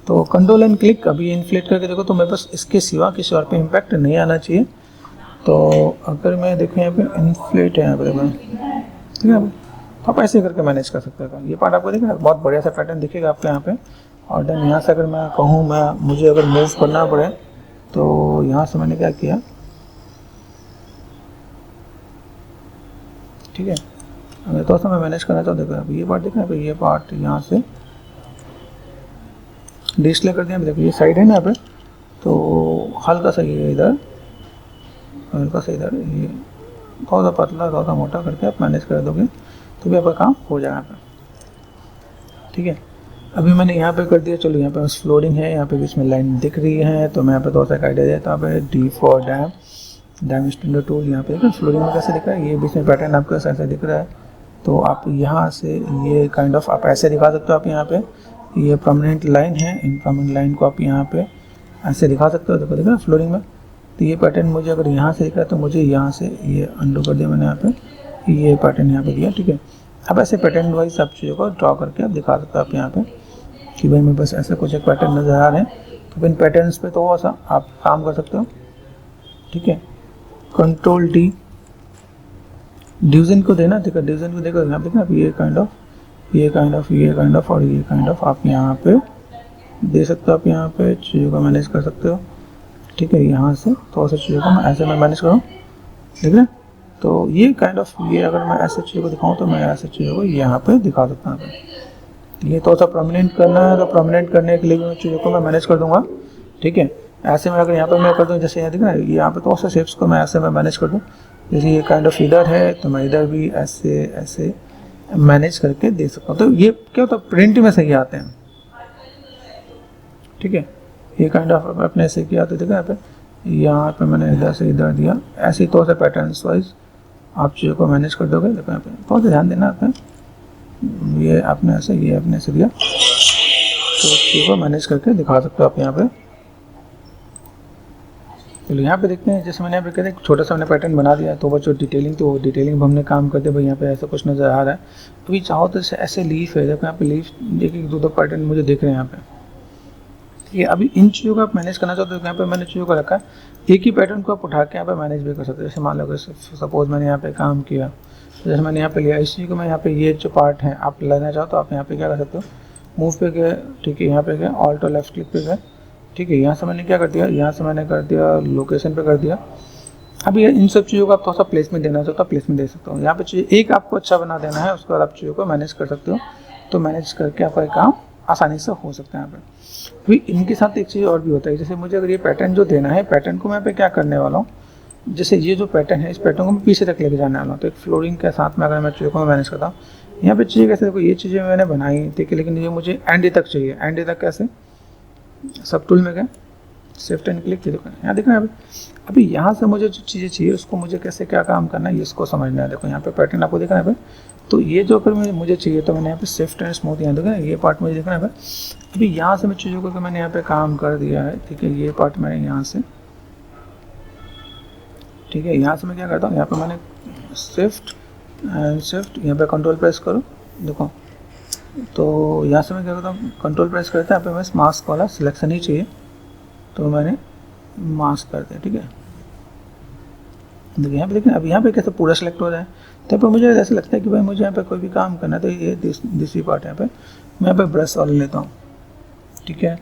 [SPEAKER 1] तो कंट्रोल एंड क्लिक, अभी इन्फ्लेट करके देखो तो मेरे पास इसके सिवा किसी और पे इम्पैक्ट नहीं आना चाहिए। तो अगर मैं देखूँ यहाँ पे इन्फ्लेट है यहाँ पे देखो, ठीक है। तो आप ऐसे करके मैनेज कर सकते हो। ये पार्ट आपको देखा बहुत बढ़िया सा पैटर्न दिखेगा आपको यहाँ पे। और देन यहाँ से अगर मैं कहूँ मुझे अगर मूव करना पड़े तो यहाँ से मैंने क्या किया, ठीक है। अगर थोड़ा सा मैं मैनेज करना चाहूँ, देखो अभी ये पार्ट देखा है, ये पार्ट यहाँ से डिस्प्ले कर दिया। देखो ये साइड है ना यहाँ पे, तो हल्का सा ये इधर, हल्का सा इधर, ये थोड़ा सा पतला थोड़ा सा मोटा करके आप मैनेज कर दोगे तो भी आपका काम हो जाएगा यहाँ पे, ठीक है। अभी मैंने यहाँ पे कर दिया, चलो यहाँ पे बस फ्लोरिंग है, यहाँ पे बीच में लाइन दिख रही है, तो मैं यहाँ पे थोड़ा सा आइडिया देता हूँ। D for dam standard tool, यहाँ पे फ्लोरिंग में कैसे दिख रहा है, ये बीच में पैटर्न आपको ऐसा दिख रहा है। तो आप यहाँ से ये काइंड ऑफ आप ऐसे दिखा सकते हो। आप यहाँ पे ये परमानेंट लाइन है, इन परमानेंट लाइन को आप यहाँ पे ऐसे दिखा सकते हो। देखो देखो फ्लोरिंग में, तो ये पैटर्न मुझे अगर यहाँ से दिख रहा है तो मुझे यहाँ से ये अंडू कर दिया मैंने यहाँ पे, ये पैटर्न यहाँ पे दिया, ठीक है। अब ऐसे पैटर्न वाइज सब चीज़ों को ड्रॉ करके आप दिखा सकते हो आप यहाँ पे कि भाई मैं बस ऐसे कुछ एक पैटर्न नज़र आ रहे हैं, तो इन पैटर्न्स पे तो ऐसा आप काम कर सकते हो, ठीक है। कंट्रोल डी, डिवीजन को देना, ठीक है। डिवीजन को देखो यहाँ पे देखना, ये काइंड ऑफ, ये काइंड ऑफ, ये काइंड ऑफ और ये काइंड ऑफ आप यहाँ पे दे सकते हो। आप यहाँ पे चीज़ों को मैनेज कर सकते हो, ठीक है। यहाँ से थोड़ा सा चीज़ों को मैं ऐसे मैं मैनेज करूँ, ठीक है। तो ये काइंड ऑफ, ये अगर मैं ऐसे चीज़ों को दिखाऊँ तो मैं ऐसे चीज़ों को यहाँ पे दिखा सकता हूँ। ये थोड़ा सा प्रोमिनेंट करना है, तो प्रोमिनेंट करने के लिए मैं चीज़ों को मैं मैनेज कर दूँगा, ठीक है। ऐसे में अगर यहाँ पे मैं कर दूँ, जैसे यहाँ दिखना है, यहाँ पे थोड़ा सा शेप्स को मैं ऐसे मैं मैनेज कर दूँ। जैसे ये काइंड ऑफ इधर है तो मैं इधर भी ऐसे ऐसे मैनेज करके दे सकता हूँ। तो ये क्या होता है, प्रिंट में सही आते हैं, ठीक है। ये काइंड ऑफ अपने से किया तो देखा यहाँ पे मैंने इधर से इधर दिया, ऐसे थोड़ा सा पैटर्न्स वाइज आप चीज़ों को मैनेज कर दोगे। देखो यहाँ पे थोड़ा सा ध्यान देना आपने, ये आपने ऐसे, ये आपने ऐसे दिया, तो चीज़ों को मैनेज करके दिखा सकते हो आप यहाँ पे। चलो यहाँ पे देखते हैं, जैसे मैंने यहाँ पे कहते हैं छोटा सा मैंने पैटर्न बना दिया, तो वो जो डिटेलिंग, तो डिटेलिंग में हमने काम करते भाई यहाँ पे ऐसा कुछ नज़र आ रहा है। अभी चाहो तो ऐसे लीफ है, देखो यहाँ पे लीफ एक एक दो पैटर्न मुझे दिख रहे हैं यहाँ पे, ठीक है। अभी इन चीज़ों को आप मैनेज करना चाहते हो तो यहाँ पे मैंने चीज़ों को रखा है, एक ही पैटर्न को आप उठा के यहाँ पे मैनेज भी कर सकते हो। जैसे मान लो कि सपोज मैंने यहाँ पे काम किया, जैसे मैंने यहाँ पे लिया, इस चीज़ को मैं यहाँ पे ये जो पार्ट है आप लेना चाहो तो आप यहाँ पे क्या कर सकते हो, मूव पे गए, ठीक है, यहाँ पे गए, ऑल्ट और लेफ्ट क्लिक पे गए, ठीक है। यहाँ से मैंने क्या कर दिया, यहाँ से मैंने कर दिया लोकेशन पे कर दिया। अब ये इन सब चीज़ों को आप थोड़ा सा प्लेसमेंट देना चाहते हो, प्लेसमेंट दे सकते हो। यहाँ पे चीज़ एक आपको अच्छा बना देना है, उसके बाद आप चीज़ों को मैनेज कर सकते हो। तो मैनेज करके आपका काम आसानी से हो सकता है यहाँ पे। फिर इनके साथ एक चीज़ और भी होता है, जैसे मुझे अगर ये पैटर्न जो देना है, पैटर्न को मैं यहाँ पे क्या करने वाला हूँ, जैसे ये जो पैटर्न है इस पैटर्न को मैं पीछे तक लेके जाने वाला हूँ। तो एक फ्लोरिंग के साथ में अगर मैं चीज़ों को मैनेज करता हूँ, यहाँ पे चीज़ें कैसे, देखो ये चीज़ें मैंने बनाई, ठीक है, लेकिन ये मुझे एंड तक चाहिए। एंड तक कैसे, सब टूल में गए, शिफ्ट एंड क्लिक, यहाँ दिख रहा है। अभी यहाँ से मुझे जो चीज़ें चाहिए उसको मुझे कैसे क्या काम करना है, इसको समझना है। देखो यहाँ पे पैटर्न आपको दिख रहा है। तो ये जो अगर मुझे चाहिए तो मैंने यहाँ पे शिफ्ट एंड स्मूथ, यहाँ देखो ना, ये पार्ट मुझे दिख रहा है। अभी यहाँ से मैं चीज़ों को मैंने यहाँ पे काम कर दिया है, ठीक है। ये पार्ट मैंने यहाँ से, ठीक है, यहाँ से मैं क्या करता हूँ, यहाँ पे मैंने शिफ्ट एंड शिफ्ट, यहाँ पे कंट्रोल प्रेस करो, देखो। तो यहाँ से मैं क्या करता हूँ, कंट्रोल प्रेस करते हैं, यहाँ पे मैं मास्क वाला सिलेक्शन ही चाहिए, तो मैंने मास्क कर दिया, ठीक है। देखिए यहाँ पे, देखिए अब यहाँ पे कैसे पूरा सेलेक्ट हो रहा है। तो यहाँ पे मुझे ऐसा लगता है कि भाई मुझे यहाँ पे कोई भी काम करना है, तो ये दूसरी पार्ट यहाँ पे मैं यहाँ पे ब्रश वाले लेता हूँ, ठीक है।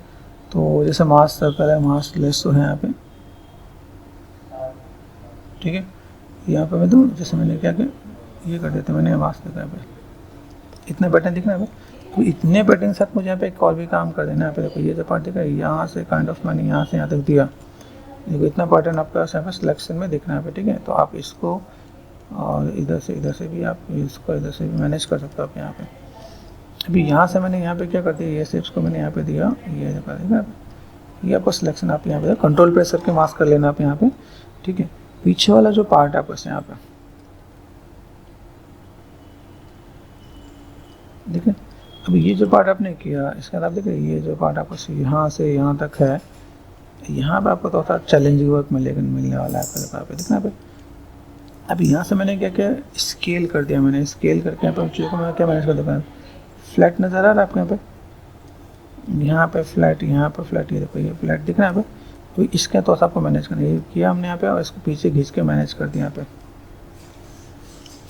[SPEAKER 1] तो जैसे मास्क सर्कल है, मास्क लेस तो है यहाँ पे, ठीक है। यहाँ पे मैं दूँ, जैसे मैंने क्या किया, ये कर देते मैंने मास्क देखा यहाँ पे, इतने बटन दिख रहे हैं। तो इतने बटन के साथ मुझे यहाँ पे एक और भी काम कर देना है। यहाँ पे देखो ये जो पार्ट दिख रहा है, यहाँ से काइंड ऑफ मैंने यहाँ से यहाँ तक दिया, देखो इतना पैटर्न आपका यहाँ पे सिलेक्शन में दिखना है, ठीक है। तो आप इसको और इधर से भी आप इसको इधर से भी मैनेज कर सकते हो आप यहाँ पे। अभी यहाँ से मैंने यहाँ पे क्या कर दिया, ये शेप्स को मैंने यहाँ पे दिया, ये देखा देगा, ये आपको सिलेक्शन आप यहाँ पे कंट्रोल प्रेस करके मास्क कर लेना आप यहाँ पे, ठीक है। पीछे वाला जो पार्ट है आपको यहाँ पे, देखिए अभी ये जो पार्ट आपने किया, इसके बाद आप देखिए ये जो पार्ट आपको यहाँ से यहाँ तक है, यहाँ पे आपको थोड़ा चैलेंजिंग वर्क मिलने वाला है यहाँ पे, देखना पे। अभी यहाँ से मैंने क्या किया, स्केल कर दिया, मैंने स्केल करके यहाँ पर चीज़ों को मैं क्या मैनेज कर दूँगा, फ्लैट नज़र आ रहा है आपको यहाँ पे फ्लैट, यहाँ पर फ्लैट, ये देखो ये फ्लैट दिख रहा है यहाँ पे। तो इसका तो आपको मैनेज करना, ये किया हमने यहाँ पे, और इसको पीछे खींच के मैनेज कर दिया यहाँ पे,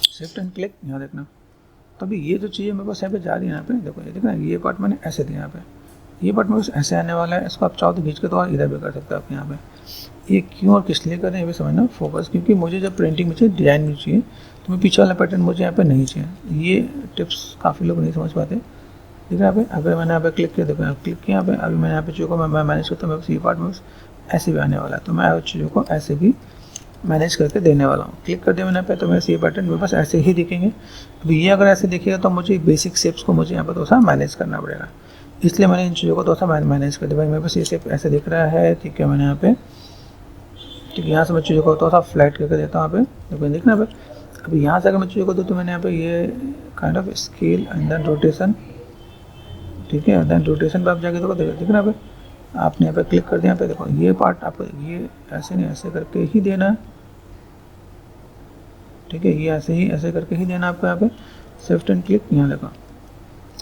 [SPEAKER 1] शिफ्ट एंड क्लिक, यहाँ देखना। तो अभी ये जो चीज़ें मेरे पास यहाँ पे जा रही है, यहाँ पे देखो ये देखना, ये पार्ट मैंने ऐसे दिया यहाँ पे, ये पार्ट मेरे ऐसे आने वाला है, इसको आप चाहो तो खींच के तो और इधर भी कर सकते हो आप यहाँ पे। ये क्यों और किस लिए कर रहे हैं ये भी समझना, फोकस, क्योंकि मुझे जब प्रिंटिंग में चाहिए, डिज़ाइन में चाहिए, तो मैं पीछे वाला पैटर्न मुझे यहाँ पे नहीं चाहिए। ये टिप्स काफ़ी लोग नहीं समझ पाते, ठीक है। यहाँ पे अगर मैंने यहाँ पे क्लिक किया, देखो क्लिक किया यहाँ पे, अभी मैंने यहाँ पे चीज़ों को मैं मैनेज करता हूँ, मेरे पास ये पार्ट में ऐसे भी आने वाला है, तो मैं चीज़ों को ऐसे भी मैनेज करके देने वाला हूँ। क्लिक कर दिया मैंने पे, तो मेरे ये पैटर्न मेरे पास ऐसे ही दिखेंगे। अभी ये अगर ऐसे दिखेगा तो मुझे बेसिक शेप्स को मुझे यहाँ पर थोड़ा सा मैनेज करना पड़ेगा, इसलिए मैंने इन चीज़ों को थोड़ा सा मैनेज कर दिया। भाई मेरे पास ये शेप ऐसे दिख रहा है, ठीक है, मैंने यहाँ पे, ठीक है, यहाँ से मैं चीज़ों को थोड़ा सा फ्लैट करके देता हूँ यहाँ पे, देखो दिखना पे। अभी यहाँ से अगर मैं चीज़ों को दूँ तो मैंने यहाँ पे ये kind of scale and then rotation, ठीक है, देन रोटेशन पे आप जाके देखो, दिखना पे, आपने यहाँ पे क्लिक कर दिया, यहाँ पे देखो ये पार्ट आपको ये ऐसे नहीं ऐसे करके ही देना है, ठीक है, ये ऐसे करके ही देना आपको यहाँ पे, शिफ्ट एंड क्लिक, यहाँ देखो।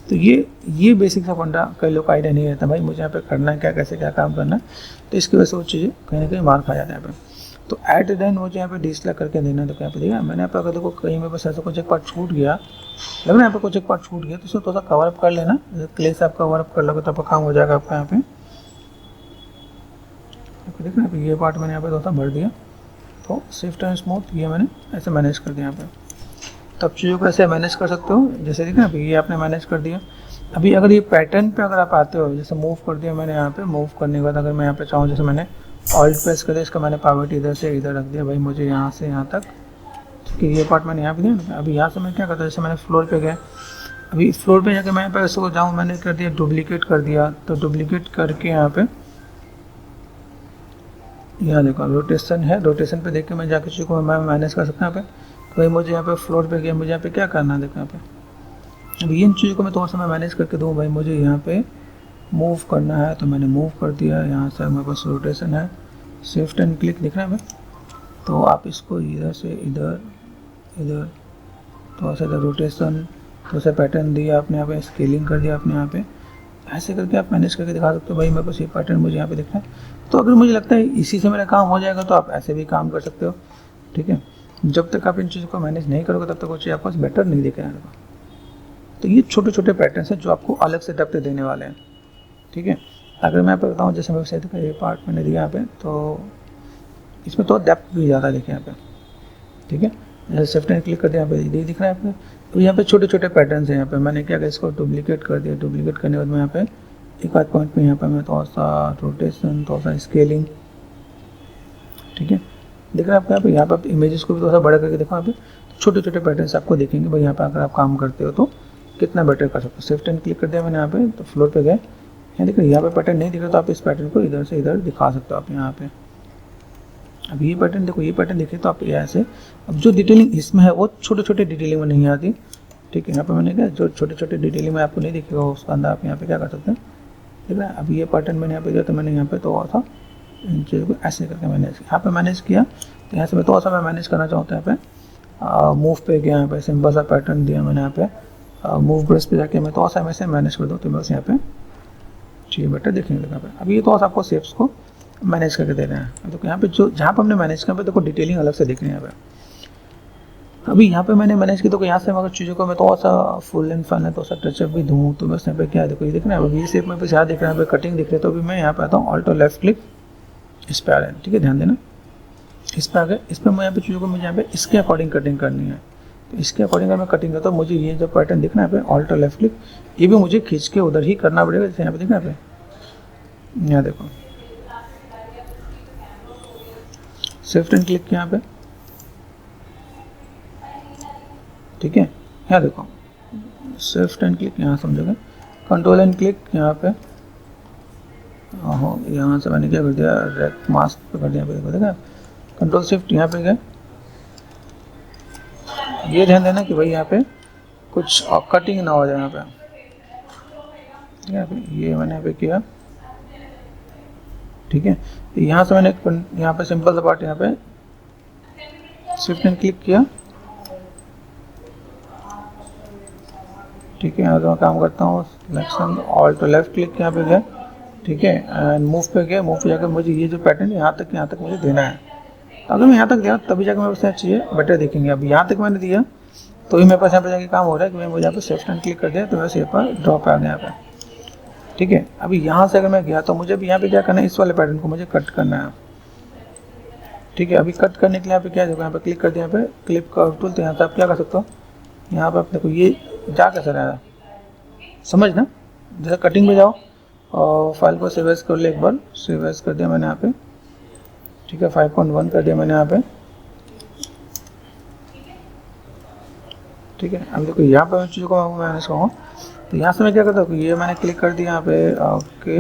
[SPEAKER 1] तो ये बेसिक सा फंडा कई लोग का आइडिया नहीं रहता, भाई मुझे यहाँ पे करना है क्या, कैसे क्या काम करना है, तो इसकी वजह से वो चीज़ें कहीं ना कहीं मार खा जाता है यहाँ पे। तो एट देन मुझे यहाँ पे डिसलाइक करके देना है, तो यहाँ पे देखा मैंने यहाँ पे, अगर देखो कहीं में बस ऐसा कुछ एक पार्ट छूट गया, लग रहा है यहाँ पे कुछ एक पार्ट छूट गया, तो उसको थोड़ा सा कवर अप कर लेना, क्ले से आप कवर अप कर लोगे तो आपका काम हो जाएगा आपका यहाँ पे। देखना यहाँ पे ये पार्ट मैंने यहाँ पे थोड़ा सा भर दिया, तो शिफ्ट एंड स्मूथ ये मैंने ऐसे मैनेज कर दिया यहाँ पे। तब चीज़ों को ऐसे मैनेज कर सकते हो, जैसे देखना अभी ये आपने मैनेज कर दिया। अभी अगर ये पैटर्न पे अगर आप आते हो, जैसे मूव कर दिया मैंने यहाँ पे, मूव करने के बाद अगर मैं यहाँ पे चाहूँ, जैसे मैंने ऑल्ट प्रेस कर दिया, इसका मैंने पावर्टी इधर से इधर रख दिया, भाई मुझे यहाँ से यहाँ तक, ठीक है, ये पार्ट मैंने यहाँ पे दिया। अभी यहाँ से मैं क्या करता हूँ, जैसे मैंने फ्लोर पे गया, अभी फ्लोर पे जाकर मैं यहाँ पे इसको जाऊँ, मैंने कर दिया डुप्लीकेट कर दिया, तो डुप्लीकेट करके यहाँ पे, यहाँ देखो रोटेशन है, रोटेशन पे देख के मैं जाके चीज़ को मैं मैनेज कर सकता हूँ यहाँ पे। भाई मुझे यहाँ पे फ्लोर पे गया, मुझे यहाँ पे क्या करना है, देखो यहाँ पे। अब इन चीज़ों को मैं थोड़ा सा मैं मैनेज करके दूँ, भाई मुझे यहाँ पे मूव करना है, तो मैंने मूव कर दिया। यहाँ से मेरे पास रोटेशन है, शिफ्ट एंड क्लिक दिख रहा है, तो आप इसको इधर से इधर इधर थोड़ा सा इधर रोटेशन, थोड़ा सा पैटर्न दिया आपने यहाँ पे, स्केलिंग कर दिया आपने यहाँ पे, ऐसे करके आप मैनेज करके दिखा सकते हो, भाई मेरे पास ये पैटर्न मुझे यहाँ पे दिख रहा है। तो अगर मुझे लगता है इसी से मेरा काम हो जाएगा तो आप ऐसे भी काम कर सकते हो, ठीक है। जब तक आप इन चीज़ों को मैनेज नहीं करोगे तब तक वो चीज़ आपको बेटर नहीं दिखेगा। तो ये छोटे छोटे पैटर्न्स हैं जो आपको अलग से डेप्थ देने वाले हैं, ठीक है। अगर मैं आपको बताऊँ, जैसे वेबसाइट का ये पार्ट मैंने दिया यहाँ पे, तो इसमें तो डेप्थ भी ज़्यादा दिखे यहाँ पे, ठीक है। जैसे शिफ्ट एंड क्लिक कर दिया, यहाँ पे ये दिख रहा है आपको। तो यहाँ पे छोटे छोटे पैटर्न्स हैं यहाँ पे। मैंने क्या किया, इसको डुप्लीकेट कर दिया। डुप्लीकेट करने के बाद मैं यहाँ पे एक आध पॉइंट पे यहाँ पे मैं थोड़ा सा रोटेशन, थोड़ा सा स्केलिंग, ठीक है, दिख रहा है आपको। यहाँ पे आप इमेजेस को भी थोड़ा सा बड़ा करके देखो, यहाँ पे छोटे छोटे पैटर्न्स आपको देखेंगे। भाई यहाँ पे अगर आप काम करते हो तो कितना बेटर कर सकते हो। शिफ्ट एंड क्लिक कर दिया मैंने यहाँ पे, तो फ्लोर पे गए, यहाँ देख रहे, यहाँ पे पैटर्न नहीं दिख रहा, तो आप इस पैटर्न को इधर से इधर दिखा सकते हो आप यहाँ पे। अब ये पैटर्न देखो, ये पैटर्न देखिए तो आप ऐसे, अब जो डिटेलिंग इसमें है वो छोटे छोटे डिटेलिंग में नहीं आती, ठीक है। यहाँ पे मैंने क्या, जो छोटे छोटे डिटेलिंग में आपको नहीं दिखेगा उसका अंदर आप यहाँ पे क्या कर सकते हैं, ठीक है। अब ये पैटर्न मैंने यहाँ पे दिया, तो मैंने यहाँ पे थोड़ा सा इन चीज़ों को ऐसे करके मैनेज यहाँ पे मैनेज किया। तो यहाँ से मैं थोड़ा सा मैं मैनेज करना चाहता हूँ। यहाँ पे मूव पे गया, यहाँ पे सिंपल सा पैटर्न दिया मैंने यहाँ पे। मूव ब्रश पे जाके मैं थोड़ा सा वैसे मैनेज कर दूँ, तो बस यहाँ पे ठीक बेटर देखने लगा पे। अब ये थोड़ा सा आपको शेप्स को मैनेज करके दे रहे हैं। तो यहाँ पे जो जहाँ पर हमने मैनेज किया पे देखो डिटेलिंग अलग से दिख रही है यहाँ पे। अभी यहाँ पे मैंने मैनेज की, तो यहाँ से अगर चीज़ों को मैं थोड़ा सा फुल एंड फाइनल थोड़ा सा टचअप भी दूँ, तो बस यहाँ पे क्या देखो, ये दिख रहा है। अभी ये शेप में यहाँ दिख रहा है, यहाँ पे कटिंग दिख रही है। तो अभी मैं यहाँ पे आता हूँ, ऑल्ट और लेफ्ट क्लिक, इस पर आ रहे हैं, ठीक है, ध्यान देना, इस पर आ गए। इस पर मैं यहाँ पे चीज़ों को मुझे यहाँ पे इसके अकॉर्डिंग कटिंग करनी है। तो इसके अकॉर्डिंग अगर मैं कटिंग करता हूँ, मुझे ये जो पैटर्न दिखना है यहाँ पे, ऑल्ट और लेफ्ट क्लिक, ये भी मुझे खींच के उधर ही करना पड़ेगा। जैसे यहाँ पे दिखना है, यहाँ देखो, शिफ्ट एंड क्लिक यहाँ पे, ठीक है। यहाँ देखो, शिफ्ट एंड क्लिक यहाँ समझोगे, कंट्रोल एंड क्लिक यहाँ पे, यहाँ से मैंने क्या कर दिया, रेड मास्क पे कर दिया, यहाँ पे देखा, कंट्रोल शिफ्ट यहाँ पे गए। ये ध्यान देना कि भाई यहाँ पे कुछ कटिंग ना हो जाए यहाँ पे, ये मैंने यहाँ पे किया, ठीक है। यहाँ से मैंने यहाँ पे सिंपल सा पार्ट यहाँ पे शिफ्ट एंड क्लिक किया, ठीक है। यहाँ से मैं काम करता हूँ, सिलेक्शन ऑल्ट लेफ्ट क्लिक यहाँ पे गया, ठीक है, एंड मूव पे गया। मूव पे जाकर मुझे ये जो पैटर्न यहाँ तक मुझे देना है। तो अगर मैं यहाँ तक दिया तभी जाकर मेरे पास चाहिए बेटर दिखेंगे। अब यहाँ तक मैंने दिया तो ही मेरे पास यहाँ पे जाके काम हो रहा है कि मुझे यहाँ पे शिफ्ट एंड क्लिक कर दिया, तो मेरे पर ड्रॉप आ गया यहाँ पे, ठीक है। अभी यहाँ से अगर मैं गया तो मुझे अभी यहाँ पे क्या करना है, इस वाले पैटर्न को मुझे कट करना है, ठीक है। अभी कट करने के लिए यहाँ पे क्या देखो, यहाँ पे क्लिक कर दिया, यहाँ पे क्लिप कर्व टूल, तो यहाँ से आप क्या कर सकते हो, यहाँ पे आप देखो ये जा कैसे रहा है, समझ ना। जैसे कटिंग में जाओ और फाइल को सेव एज कर ले, एक बार सेव एज कर दिया मैंने यहाँ पे, ठीक है, 5.1 कर दिया मैंने यहाँ पे, ठीक है। अब देखो यहाँ पे मैं चीज़ों को मैंने कहूँ, तो यहाँ से मैं क्या करता हूँ, ये मैंने क्लिक कर दिया यहाँ पे, ओके,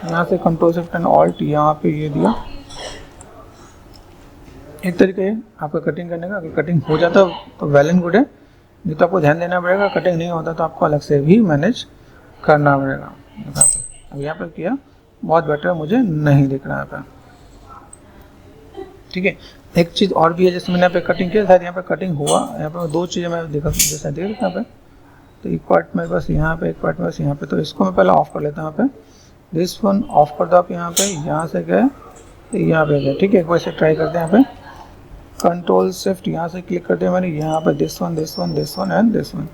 [SPEAKER 1] यहाँ से कंट्रोल शिफ्ट एंड ऑल्ट यहाँ पे ये दिया। एक तरीके है आपका कटिंग करने का। अगर कटिंग हो जाता तो वेल एंड गुड है, नहीं तो आपको ध्यान देना पड़ेगा। कटिंग नहीं होता तो आपको अलग से भी मैनेज करना पड़ेगा। अब यहाँ पर किया, बहुत बेटर मुझे नहीं दिख रहा है यहाँ पर, ठीक है। एक चीज़ और भी है, जैसे मैंने यहाँ पे कटिंग किया, शायद यहाँ पे कटिंग हुआ, यहाँ पे दो चीज़ें मैं देखा, जैसे देख यहाँ पे, तो एक पार्ट में बस यहाँ पे, एक पार्ट में बस यहाँ पे, तो इसको मैं पहले ऑफ कर लेता हूँ यहाँ पे, दिस वन ऑफ कर दो आप यहाँ पे, यहाँ से गए यहाँ पे गए, ठीक है। एक बार से ट्राई करते हैं, यहाँ पे कंट्रोल शिफ्ट यहाँ से क्लिक करते हैं मैंने, यहाँ पे this one and this one,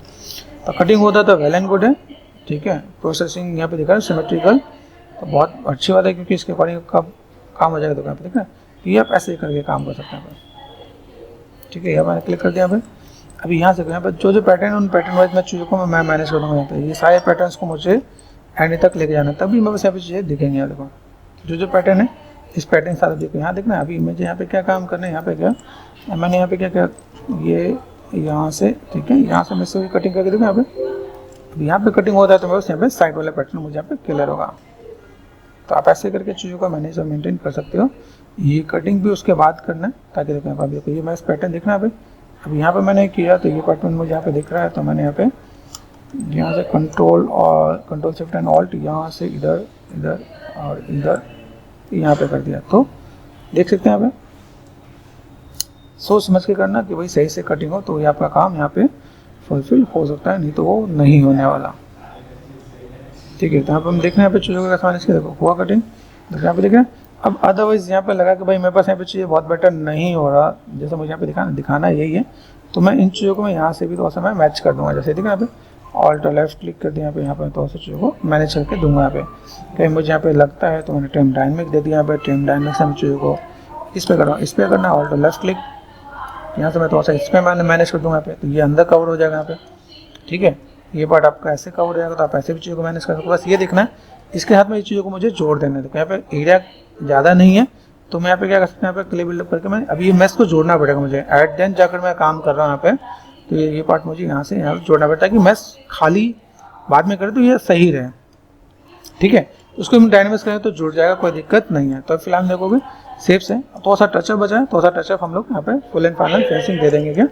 [SPEAKER 1] तो कटिंग होता तो वेल एंड गुड है, ठीक है। प्रोसेसिंग यहाँ पे दिखा है सिमेट्रिकल, तो बहुत अच्छी बात है, क्योंकि इसके अकॉर्डिंग कब काम हो जाएगा तो यहाँ पे देखा, ये आप ऐसे ही करके काम कर सकते हैं, ठीक है। यहाँ मैंने क्लिक कर दिया यहाँ पे। अभी यहाँ से यहाँ पर जो पैटर्न है उन पैटर्न वाइज मैं चीज़ों को मैं मैनेज करूँगा। यहाँ पे ये सारे पैटर्न्स को मुझे एंड तक लेके जाना, तभी मेरे पास यहाँ पे चीज़ें दिखेंगे। यहाँ देखो जो पैटर्न है, इस पैटर्न सारा देखो, यहाँ देखना। अभी मुझे यहाँ पे क्या काम करना है, यहाँ पे क्या मैंने यहाँ पे क्या किया, ये यहाँ से, ठीक है, यहाँ से मैं से कटिंग करके देखो यहाँ पे। अभी यहाँ पे कटिंग होता है तो मेरे पास यहाँ पे साइड वाला पैटर्न मुझे यहाँ पे क्लियर होगा। तो आप ऐसे करके चीज़ों को मैनेज और मेंटेन कर सकते हो। ये कटिंग भी उसके बाद करना है, ताकि देखो यहाँ पर देखो ये मैं पैटर्न दिख रहा है। अभी यहाँ पे मैंने किया तो ये पैटर्न मुझे यहाँ पे दिख रहा है, तो मैंने यहाँ पे यहाँ से कंट्रोल शिफ्ट एंड ऑल्ट यहाँ से इधर इधर और इधर यहाँ पे कर दिया। तो देख सकते हैं यहाँ पे सोच समझ के करना कि भाई सही से कटिंग हो, तो ये आपका काम यहाँ पे फुलफिल हो सकता है, नहीं तो वो नहीं होने वाला। ठीक है, तो यहाँ पर हम देख रहे हैं यहाँ पे चीज़ों का मैनेज किया, देखो हुआ कटिंग, देखो यहाँ पे देख रहे हैं। अब अदरवाइज यहाँ पे लगा कि भाई मेरे पास यहाँ पे चीज़ें बहुत बेटर नहीं हो रहा, जैसे मुझे यहाँ पे दिखाना यही है, तो मैं इन चीज़ों को मैं यहाँ से भी थोड़ा सा मैं मैच कर दूंगा। जैसे देखो यहाँ पे ऑल्ट लेफ्ट क्लिक कर दिया, यहाँ पे थोड़ा सा चीज़ों को मैनेज करके दूंगा। यहाँ पे कहीं मुझे यहाँ पे लगता है तो मैंने ट्रिम डायनेमिक दे दिया। यहाँ पे ट्रिम डायनेमिक से हम चीज़ों को इस पर करना, इस पर करना ऑल्ट लेफ्ट क्लिक, यहाँ से मैं थोड़ा सा इस पर मैंने मैनेज कर दूँगा। यहाँ पे तो ये अंदर कवर हो जाएगा यहाँ पे। ठीक है, ये पार्ट आपका ऐसे कवर हो जाएगा, तो आप ऐसे भी चीज़ों को मैनेज कर सकते हो। बस ये देखना है इसके साथ में ये चीज़ों को मुझे जोड़ देना है। तो यहाँ पे एरिया ज़्यादा नहीं है, तो मैं यहाँ पे क्या कर सकता हूँ, यहाँ पे क्ले बिल्डअप करके मैं अभी ये मेस को जोड़ना पड़ेगा मुझे। एट देन जाकर मैं काम कर रहा हूँ यहाँ पे, तो ये पार्ट मुझे यहाँ से यहाँ जोड़ना पड़ता है कि मेस खाली बाद में करें तो ये सही रहे। ठीक है, उसको हम डायनेमिक्स करें तो जुड़ जाएगा, कोई दिक्कत नहीं है। तो फिलहाल देखोगे सेफ से थोड़ा सा टचअप बचा है, थोड़ा सा टचअप हम लोग यहाँ पे फुल एंड फाइनल फिनिशिंग दे देंगे क्या।